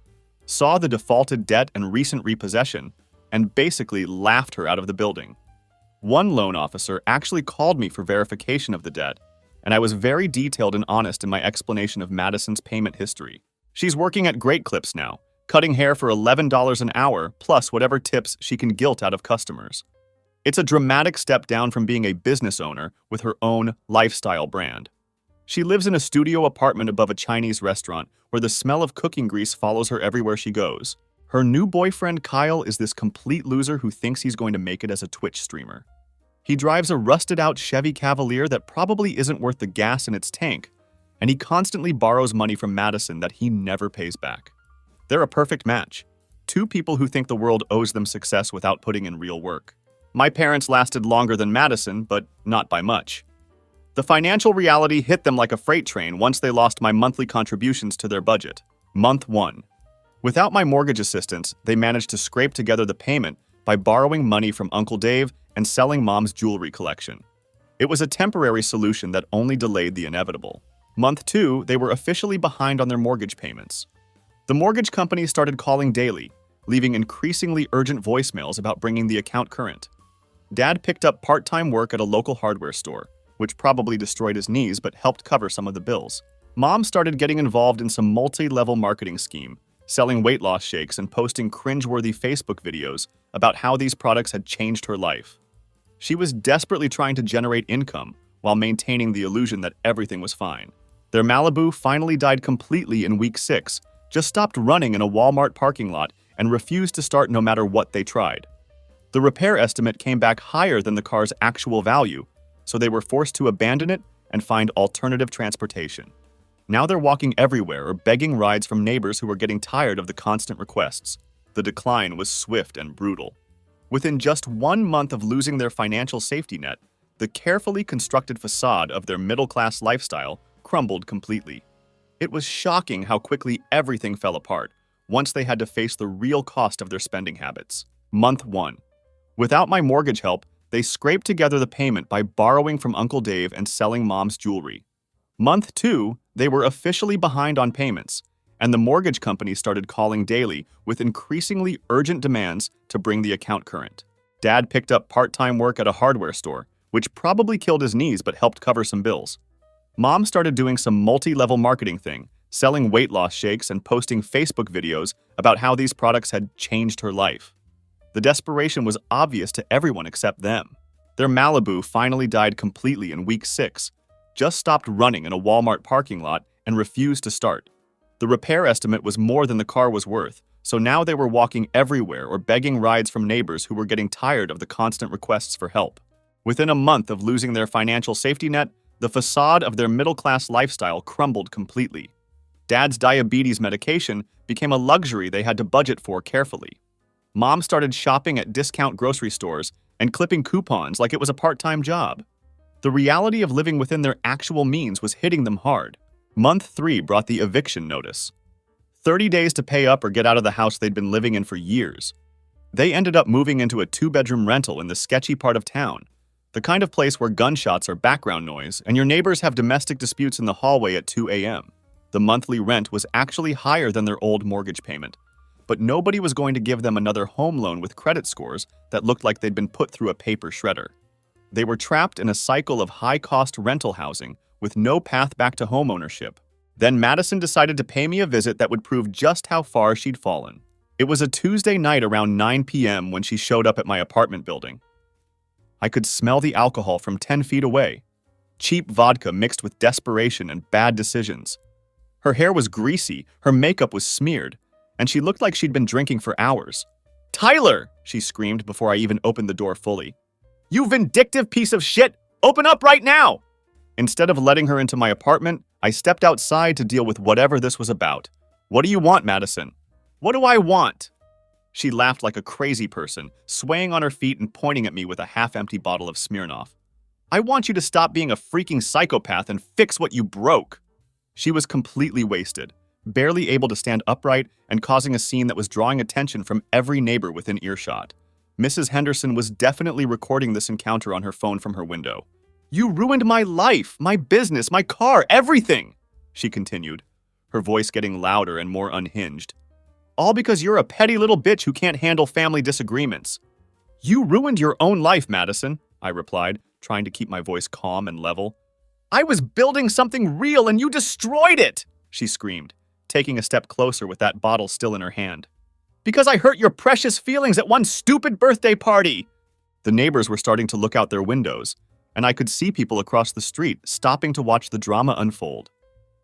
Speaker 1: saw the defaulted debt and recent repossession, and basically laughed her out of the building. One loan officer actually called me for verification of the debt, and I was very detailed and honest in my explanation of Madison's payment history. She's working at Great Clips now, cutting hair for $11 an hour plus whatever tips she can gilt out of customers. It's a dramatic step down from being a business owner with her own lifestyle brand. She lives in a studio apartment above a Chinese restaurant where the smell of cooking grease follows her everywhere she goes. Her new boyfriend, Kyle, is this complete loser who thinks he's going to make it as a Twitch streamer. He drives a rusted-out Chevy Cavalier that probably isn't worth the gas in its tank, and he constantly borrows money from Madison that he never pays back. They're a perfect match. 2 people who think the world owes them success without putting in real work. My parents lasted longer than Madison, but not by much. The financial reality hit them like a freight train once they lost my monthly contributions to their budget. Month 1. Without my mortgage assistance, they managed to scrape together the payment by borrowing money from Uncle Dave and selling Mom's jewelry collection. It was a temporary solution that only delayed the inevitable. Month 2, they were officially behind on their mortgage payments. The mortgage company started calling daily, leaving increasingly urgent voicemails about bringing the account current. Dad picked up part-time work at a local hardware store, which probably destroyed his knees but helped cover some of the bills. Mom started getting involved in some multi-level marketing scheme, selling weight loss shakes and posting cringeworthy Facebook videos about how these products had changed her life. She was desperately trying to generate income while maintaining the illusion that everything was fine. Their Malibu finally died completely in week 6, just stopped running in a Walmart parking lot and refused to start no matter what they tried. The repair estimate came back higher than the car's actual value, so they were forced to abandon it and find alternative transportation. Now they're walking everywhere or begging rides from neighbors who were getting tired of the constant requests. The decline was swift and brutal. Within just 1 month of losing their financial safety net, the carefully constructed facade of their middle-class lifestyle crumbled completely. It was shocking how quickly everything fell apart once they had to face the real cost of their spending habits. Month 1. Without my mortgage help, they scraped together the payment by borrowing from Uncle Dave and selling Mom's jewelry. Month 2, they were officially behind on payments, and the mortgage company started calling daily with increasingly urgent demands to bring the account current. Dad picked up part-time work at a hardware store, which probably killed his knees but helped cover some bills. Mom started doing some multi-level marketing thing, selling weight loss shakes and posting Facebook videos about how these products had changed her life. The desperation was obvious to everyone except them. Their Malibu finally died completely in week 6, just stopped running in a Walmart parking lot and refused to start. The repair estimate was more than the car was worth, so now they were walking everywhere or begging rides from neighbors who were getting tired of the constant requests for help. Within a month of losing their financial safety net, the facade of their middle-class lifestyle crumbled completely. Dad's diabetes medication became a luxury they had to budget for carefully. Mom started shopping at discount grocery stores and clipping coupons like it was a part-time job. The reality of living within their actual means was hitting them hard. Month 3 brought the eviction notice. 30 days to pay up or get out of the house they'd been living in for years. They ended up moving into a 2-bedroom rental in the sketchy part of town, the kind of place where gunshots are background noise and your neighbors have domestic disputes in the hallway at 2 a.m. The monthly rent was actually higher than their old mortgage payment, but nobody was going to give them another home loan with credit scores that looked like they'd been put through a paper shredder. They were trapped in a cycle of high-cost rental housing with no path back to homeownership. Then Madison decided to pay me a visit that would prove just how far she'd fallen. It was a Tuesday night around 9 p.m. when she showed up at my apartment building. I could smell the alcohol from 10 feet away. Cheap vodka mixed with desperation and bad decisions. Her hair was greasy, her makeup was smeared, and she looked like she'd been drinking for hours. "Tyler!" she screamed before I even opened the door fully. "You vindictive piece of shit! Open up right now!" Instead of letting her into my apartment, I stepped outside to deal with whatever this was about. "What do you want, Madison?" "What do I want?" She laughed like a crazy person, swaying on her feet and pointing at me with a half-empty bottle of Smirnoff. "I want you to stop being a freaking psychopath and fix what you broke." She was completely wasted, barely able to stand upright and causing a scene that was drawing attention from every neighbor within earshot. Mrs. Henderson was definitely recording this encounter on her phone from her window. "You ruined my life, my business, my car, everything," she continued, her voice getting louder and more unhinged. "All because you're a petty little bitch who can't handle family disagreements." "You ruined your own life, Madison," I replied, trying to keep my voice calm and level. "I was building something real and you destroyed it," she screamed, taking a step closer with that bottle still in her hand. "Because I hurt your precious feelings at one stupid birthday party." The neighbors were starting to look out their windows, and I could see people across the street stopping to watch the drama unfold.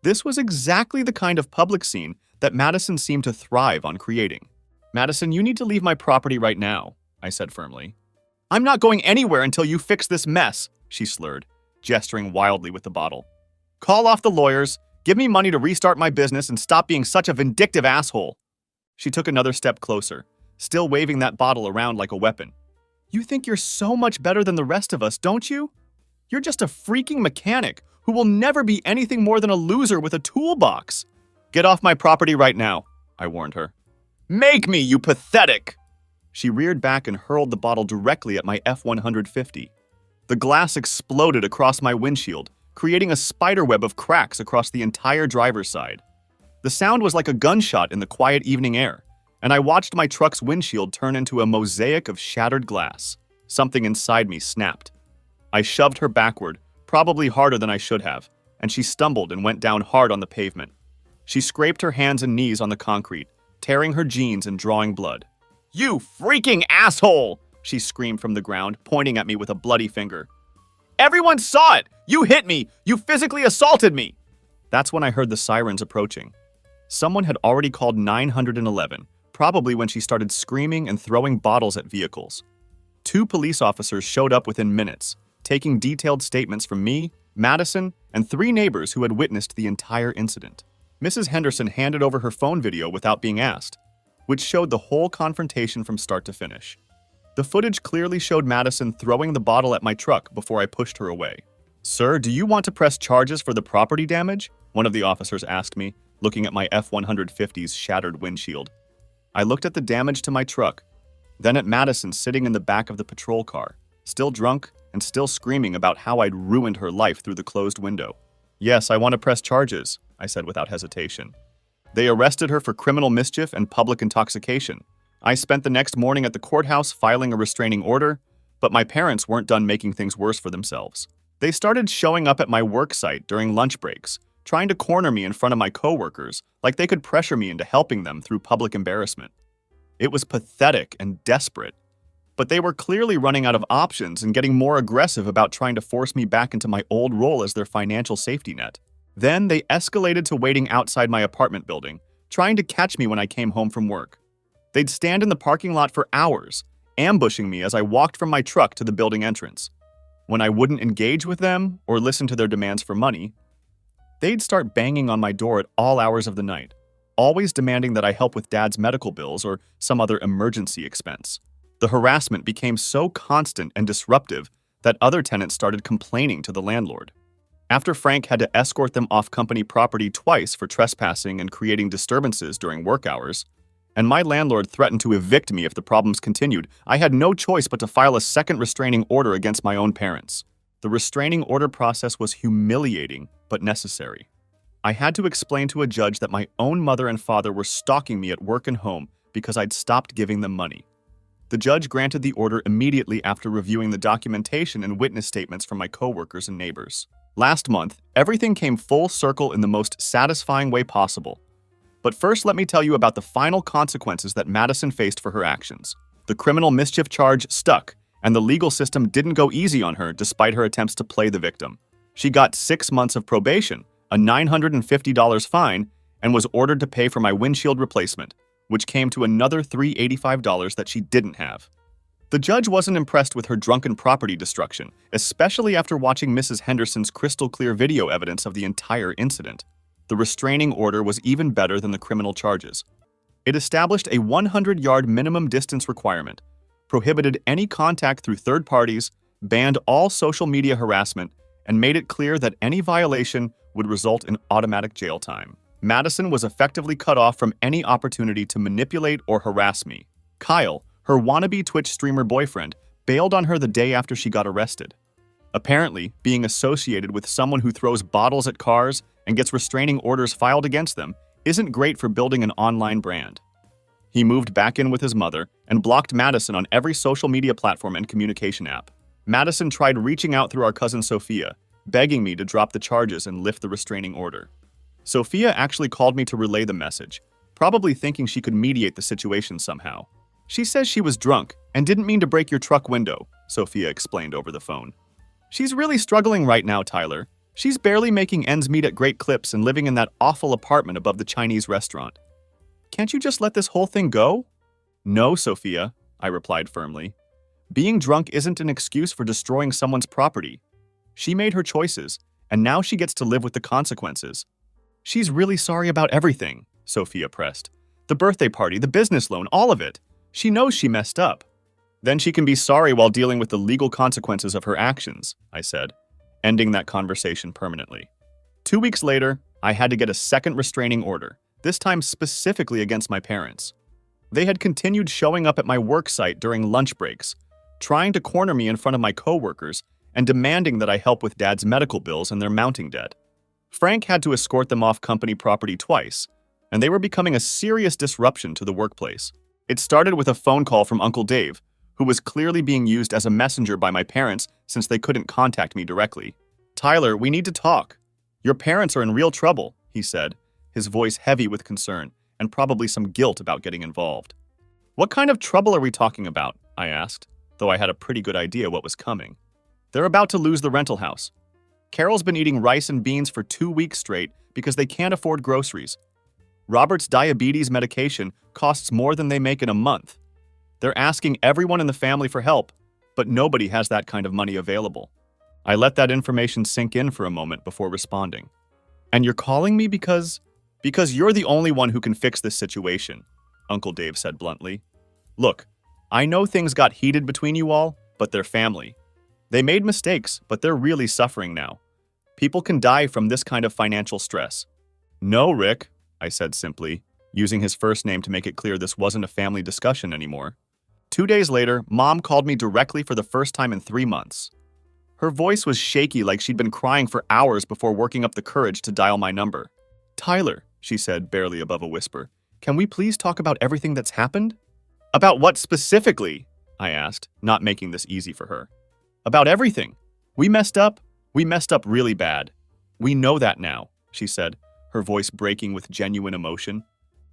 Speaker 1: This was exactly the kind of public scene that Madison seemed to thrive on creating. "Madison, you need to leave my property right now," I said firmly. "I'm not going anywhere until you fix this mess," she slurred, gesturing wildly with the bottle. "Call off the lawyers, give me money to restart my business, and stop being such a vindictive asshole." She took another step closer, still waving that bottle around like a weapon. "You think you're so much better than the rest of us, don't you? You're just a freaking mechanic who will never be anything more than a loser with a toolbox. Get off my property right now," I warned her. "Make me, you pathetic!" She reared back and hurled the bottle directly at my F-150. The glass exploded across my windshield, creating a spiderweb of cracks across the entire driver's side. The sound was like a gunshot in the quiet evening air, and I watched my truck's windshield turn into a mosaic of shattered glass. Something inside me snapped. I shoved her backward, probably harder than I should have, and she stumbled and went down hard on the pavement. She scraped her hands and knees on the concrete, tearing her jeans and drawing blood. "You freaking asshole!" she screamed from the ground, pointing at me with a bloody finger. "Everyone saw it! You hit me! You physically assaulted me!" That's when I heard the sirens approaching. Someone had already called 911, probably when she started screaming and throwing bottles at vehicles. 2 police officers showed up within minutes, taking detailed statements from me, Madison, and 3 neighbors who had witnessed the entire incident. Mrs. Henderson handed over her phone video without being asked, which showed the whole confrontation from start to finish. The footage clearly showed Madison throwing the bottle at my truck before I pushed her away. "Sir, do you want to press charges for the property damage?" one of the officers asked me, looking at my F-150's shattered windshield. I looked at the damage to my truck, then at Madison sitting in the back of the patrol car, still drunk and still screaming about how I'd ruined her life through the closed window. "Yes, I want to press charges," I said without hesitation. They arrested her for criminal mischief and public intoxication. I spent the next morning at the courthouse filing a restraining order, but my parents weren't done making things worse for themselves. They started showing up at my work site during lunch breaks, trying to corner me in front of my coworkers like they could pressure me into helping them through public embarrassment. It was pathetic and desperate, but they were clearly running out of options and getting more aggressive about trying to force me back into my old role as their financial safety net. Then they escalated to waiting outside my apartment building, trying to catch me when I came home from work. They'd stand in the parking lot for hours, ambushing me as I walked from my truck to the building entrance. When I wouldn't engage with them or listen to their demands for money, they'd start banging on my door at all hours of the night, always demanding that I help with Dad's medical bills or some other emergency expense. The harassment became so constant and disruptive that other tenants started complaining to the landlord. After Frank had to escort them off company property twice for trespassing and creating disturbances during work hours, and my landlord threatened to evict me if the problems continued, I had no choice but to file a second restraining order against my own parents. The restraining order process was humiliating but necessary. I had to explain to a judge that my own mother and father were stalking me at work and home because I'd stopped giving them money. The judge granted the order immediately after reviewing the documentation and witness statements from my coworkers and neighbors. Last month, everything came full circle in the most satisfying way possible. But first, let me tell you about the final consequences that Madison faced for her actions. The criminal mischief charge stuck, and the legal system didn't go easy on her despite her attempts to play the victim. She got 6 months of probation, a $950 fine, and was ordered to pay for my windshield replacement, which came to another $385 that she didn't have. The judge wasn't impressed with her drunken property destruction, especially after watching Mrs. Henderson's crystal-clear video evidence of the entire incident. The restraining order was even better than the criminal charges. It established a 100-yard minimum distance requirement, prohibited any contact through third parties, banned all social media harassment, and made it clear that any violation would result in automatic jail time. Madison was effectively cut off from any opportunity to manipulate or harass me. Kyle, her wannabe Twitch streamer boyfriend, bailed on her the day after she got arrested. Apparently, being associated with someone who throws bottles at cars and gets restraining orders filed against them isn't great for building an online brand. He moved back in with his mother and blocked Madison on every social media platform and communication app. Madison tried reaching out through our cousin Sophia, begging me to drop the charges and lift the restraining order. Sophia actually called me to relay the message, probably thinking she could mediate the situation somehow. "She says she was drunk and didn't mean to break your truck window," Sophia explained over the phone. "She's really struggling right now, Tyler. She's barely making ends meet at Great Clips and living in that awful apartment above the Chinese restaurant. Can't you just let this whole thing go?" "No, Sophia," I replied firmly. "Being drunk isn't an excuse for destroying someone's property. She made her choices, and now she gets to live with the consequences." "She's really sorry about everything," Sophia pressed. "The birthday party, the business loan, all of it. She knows she messed up." "Then she can be sorry while dealing with the legal consequences of her actions," I said, ending that conversation permanently. 2 weeks later, I had to get a second restraining order, this time specifically against my parents. They had continued showing up at my work site during lunch breaks, trying to corner me in front of my coworkers and demanding that I help with Dad's medical bills and their mounting debt. Frank had to escort them off company property twice, and they were becoming a serious disruption to the workplace. It started with a phone call from Uncle Dave, who was clearly being used as a messenger by my parents since they couldn't contact me directly. "Tyler, we need to talk. Your parents are in real trouble," he said, his voice heavy with concern and probably some guilt about getting involved. "What kind of trouble are we talking about?" I asked, though I had a pretty good idea what was coming. "They're about to lose the rental house. Carol's been eating rice and beans for 2 weeks straight because they can't afford groceries. Robert's diabetes medication costs more than they make in a month. They're asking everyone in the family for help, but nobody has that kind of money available. I let that information sink in for a moment before responding. And you're calling me because you're the only one who can fix this situation, Uncle Dave said bluntly. Look, I know things got heated between you all, but they're family. They made mistakes, but they're really suffering now. People can die from this kind of financial stress. No, Rick, I said simply, using his first name to make it clear this wasn't a family discussion anymore. 2 days later, Mom called me directly for the first time in 3 months. Her voice was shaky like she'd been crying for hours before working up the courage to dial my number. Tyler, she said, barely above a whisper, can we please talk about everything that's happened? About what specifically? I asked, not making this easy for her. About everything. We messed up really bad. We know that now, she said, her voice breaking with genuine emotion.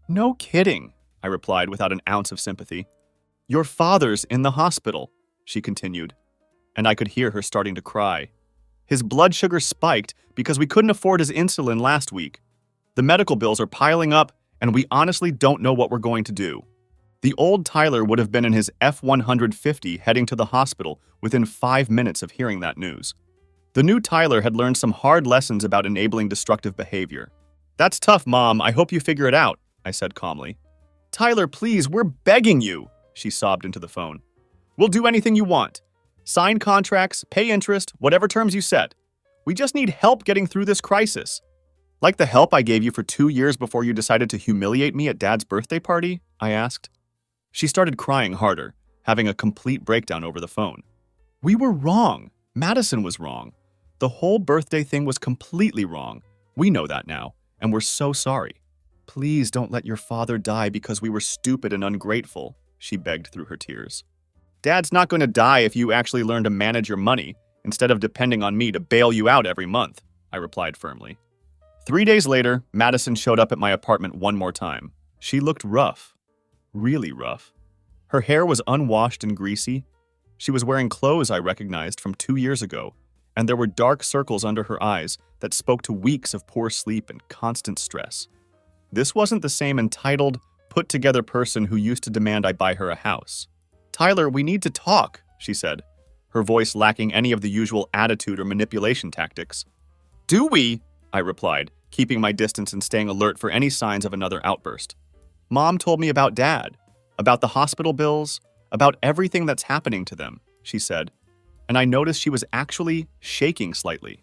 Speaker 1: No kidding, I replied without an ounce of sympathy. Your father's in the hospital, she continued, and I could hear her starting to cry. His blood sugar spiked because we couldn't afford his insulin last week. The medical bills are piling up, and we honestly don't know what we're going to do. The old Tyler would have been in his F-150 heading to the hospital within 5 minutes of hearing that news. The new Tyler had learned some hard lessons about enabling destructive behavior. That's tough, Mom. I hope you figure it out, I said calmly. Tyler, please, we're begging you, she sobbed into the phone. We'll do anything you want. Sign contracts, pay interest, whatever terms you set. We just need help getting through this crisis. Like the help I gave you for 2 years before you decided to humiliate me at Dad's birthday party? I asked. She started crying harder, having a complete breakdown over the phone. We were wrong. Madison was wrong. The whole birthday thing was completely wrong. We know that now, and we're so sorry. Please don't let your father die because we were stupid and ungrateful, she begged through her tears. Dad's not going to die if you actually learn to manage your money instead of depending on me to bail you out every month, I replied firmly. 3 days later, Madison showed up at my apartment one more time. She looked rough. Really rough. Her hair was unwashed and greasy. She was wearing clothes I recognized from 2 years ago, and there were dark circles under her eyes that spoke to weeks of poor sleep and constant stress. This wasn't the same entitled, put-together person who used to demand I buy her a house. Tyler, we need to talk, she said, her voice lacking any of the usual attitude or manipulation tactics. Do we? I replied, keeping my distance and staying alert for any signs of another outburst. Mom told me about Dad, about the hospital bills, about everything that's happening to them, she said, and I noticed she was actually shaking slightly.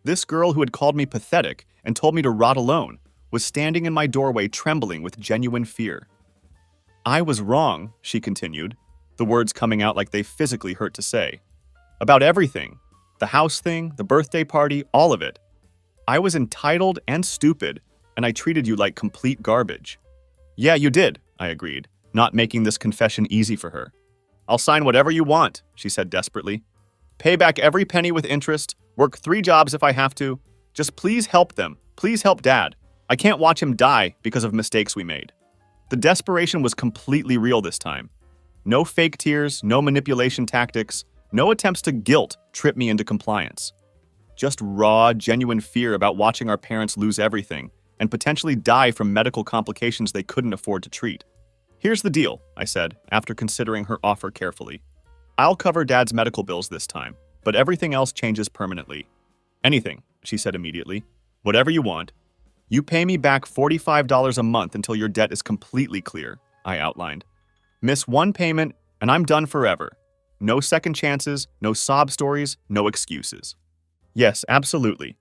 Speaker 1: This girl who had called me pathetic and told me to rot alone was standing in my doorway trembling with genuine fear. I was wrong, she continued, the words coming out like they physically hurt to say. About everything. The house thing, the birthday party, all of it. I was entitled and stupid, and I treated you like complete garbage. Yeah, you did, I agreed, not making this confession easy for her. I'll sign whatever you want, she said desperately. Pay back every penny with interest, work 3 jobs if I have to. Just please help them. Please help Dad. I can't watch him die because of mistakes we made. The desperation was completely real this time. No fake tears, no manipulation tactics, no attempts to guilt trip me into compliance. Just raw, genuine fear about watching our parents lose everything and potentially die from medical complications they couldn't afford to treat. Here's the deal, I said, after considering her offer carefully. I'll cover Dad's medical bills this time, but everything else changes permanently. Anything, she said immediately. Whatever you want. You pay me back $45 a month until your debt is completely clear, I outlined. Miss one payment, and I'm done forever. No second chances, no sob stories, no excuses. Yes, absolutely.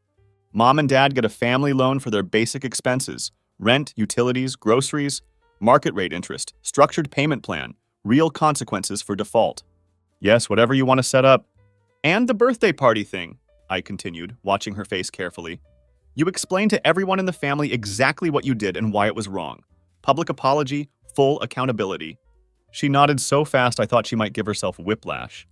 Speaker 1: Mom and Dad get a family loan for their basic expenses, rent, utilities, groceries, market rate interest, structured payment plan, real consequences for default. Yes, whatever you want to set up. And the birthday party thing, I continued, watching her face carefully. You explained to everyone in the family exactly what you did and why it was wrong. Public apology, full accountability. She nodded so fast I thought she might give herself whiplash.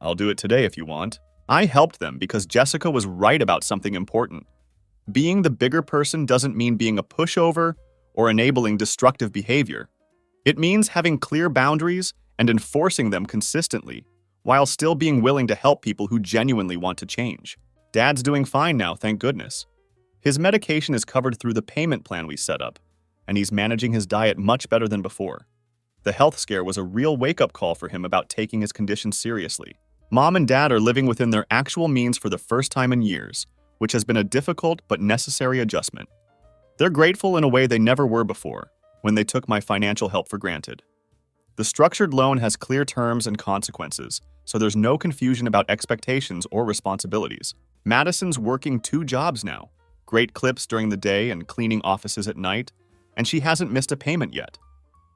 Speaker 1: I'll do it today if you want. I helped them because Jessica was right about something important. Being the bigger person doesn't mean being a pushover or enabling destructive behavior. It means having clear boundaries and enforcing them consistently, while still being willing to help people who genuinely want to change. Dad's doing fine now, thank goodness. His medication is covered through the payment plan we set up, and he's managing his diet much better than before. The health scare was a real wake-up call for him about taking his condition seriously. Mom and Dad are living within their actual means for the first time in years, which has been a difficult but necessary adjustment. They're grateful in a way they never were before, when they took my financial help for granted. The structured loan has clear terms and consequences, so there's no confusion about expectations or responsibilities. Madison's working 2 jobs now, great clips during the day and cleaning offices at night, and she hasn't missed a payment yet.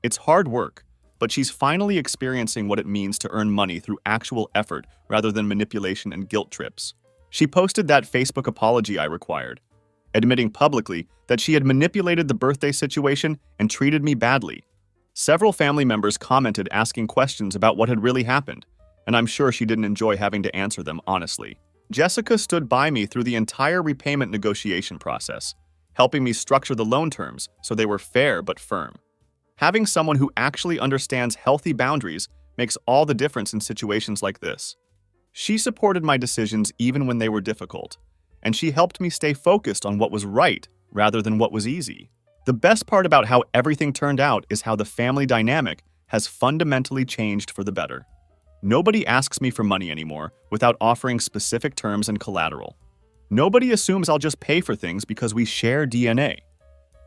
Speaker 1: It's hard work, but she's finally experiencing what it means to earn money through actual effort rather than manipulation and guilt trips. She posted that Facebook apology I required, admitting publicly that she had manipulated the birthday situation and treated me badly. Several family members commented asking questions about what had really happened, and I'm sure she didn't enjoy having to answer them honestly. Jessica stood by me through the entire repayment negotiation process, helping me structure the loan terms so they were fair but firm. Having someone who actually understands healthy boundaries makes all the difference in situations like this. She supported my decisions even when they were difficult, and she helped me stay focused on what was right rather than what was easy. The best part about how everything turned out is how the family dynamic has fundamentally changed for the better. Nobody asks me for money anymore without offering specific terms and collateral. Nobody assumes I'll just pay for things because we share DNA.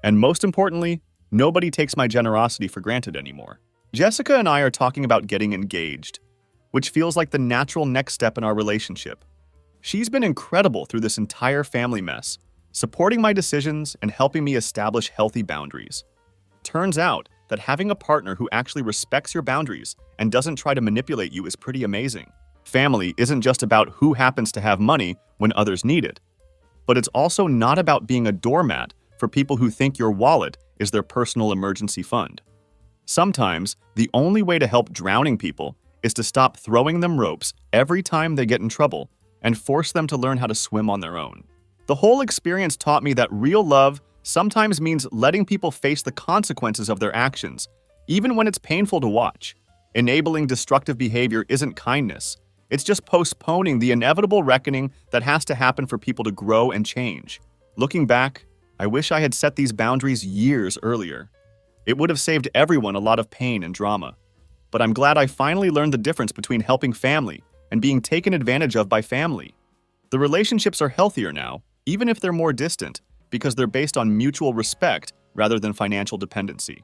Speaker 1: And most importantly, nobody takes my generosity for granted anymore. Jessica and I are talking about getting engaged, which feels like the natural next step in our relationship. She's been incredible through this entire family mess, supporting my decisions and helping me establish healthy boundaries. Turns out that having a partner who actually respects your boundaries and doesn't try to manipulate you is pretty amazing. Family isn't just about who happens to have money when others need it, but it's also not about being a doormat for people who think your wallet is their personal emergency fund. Sometimes, the only way to help drowning people is to stop throwing them ropes every time they get in trouble and force them to learn how to swim on their own. The whole experience taught me that real love sometimes means letting people face the consequences of their actions, even when it's painful to watch. Enabling destructive behavior isn't kindness. It's just postponing the inevitable reckoning that has to happen for people to grow and change. Looking back, I wish I had set these boundaries years earlier. It would have saved everyone a lot of pain and drama. But I'm glad I finally learned the difference between helping family and being taken advantage of by family. The relationships are healthier now, even if they're more distant, because they're based on mutual respect rather than financial dependency.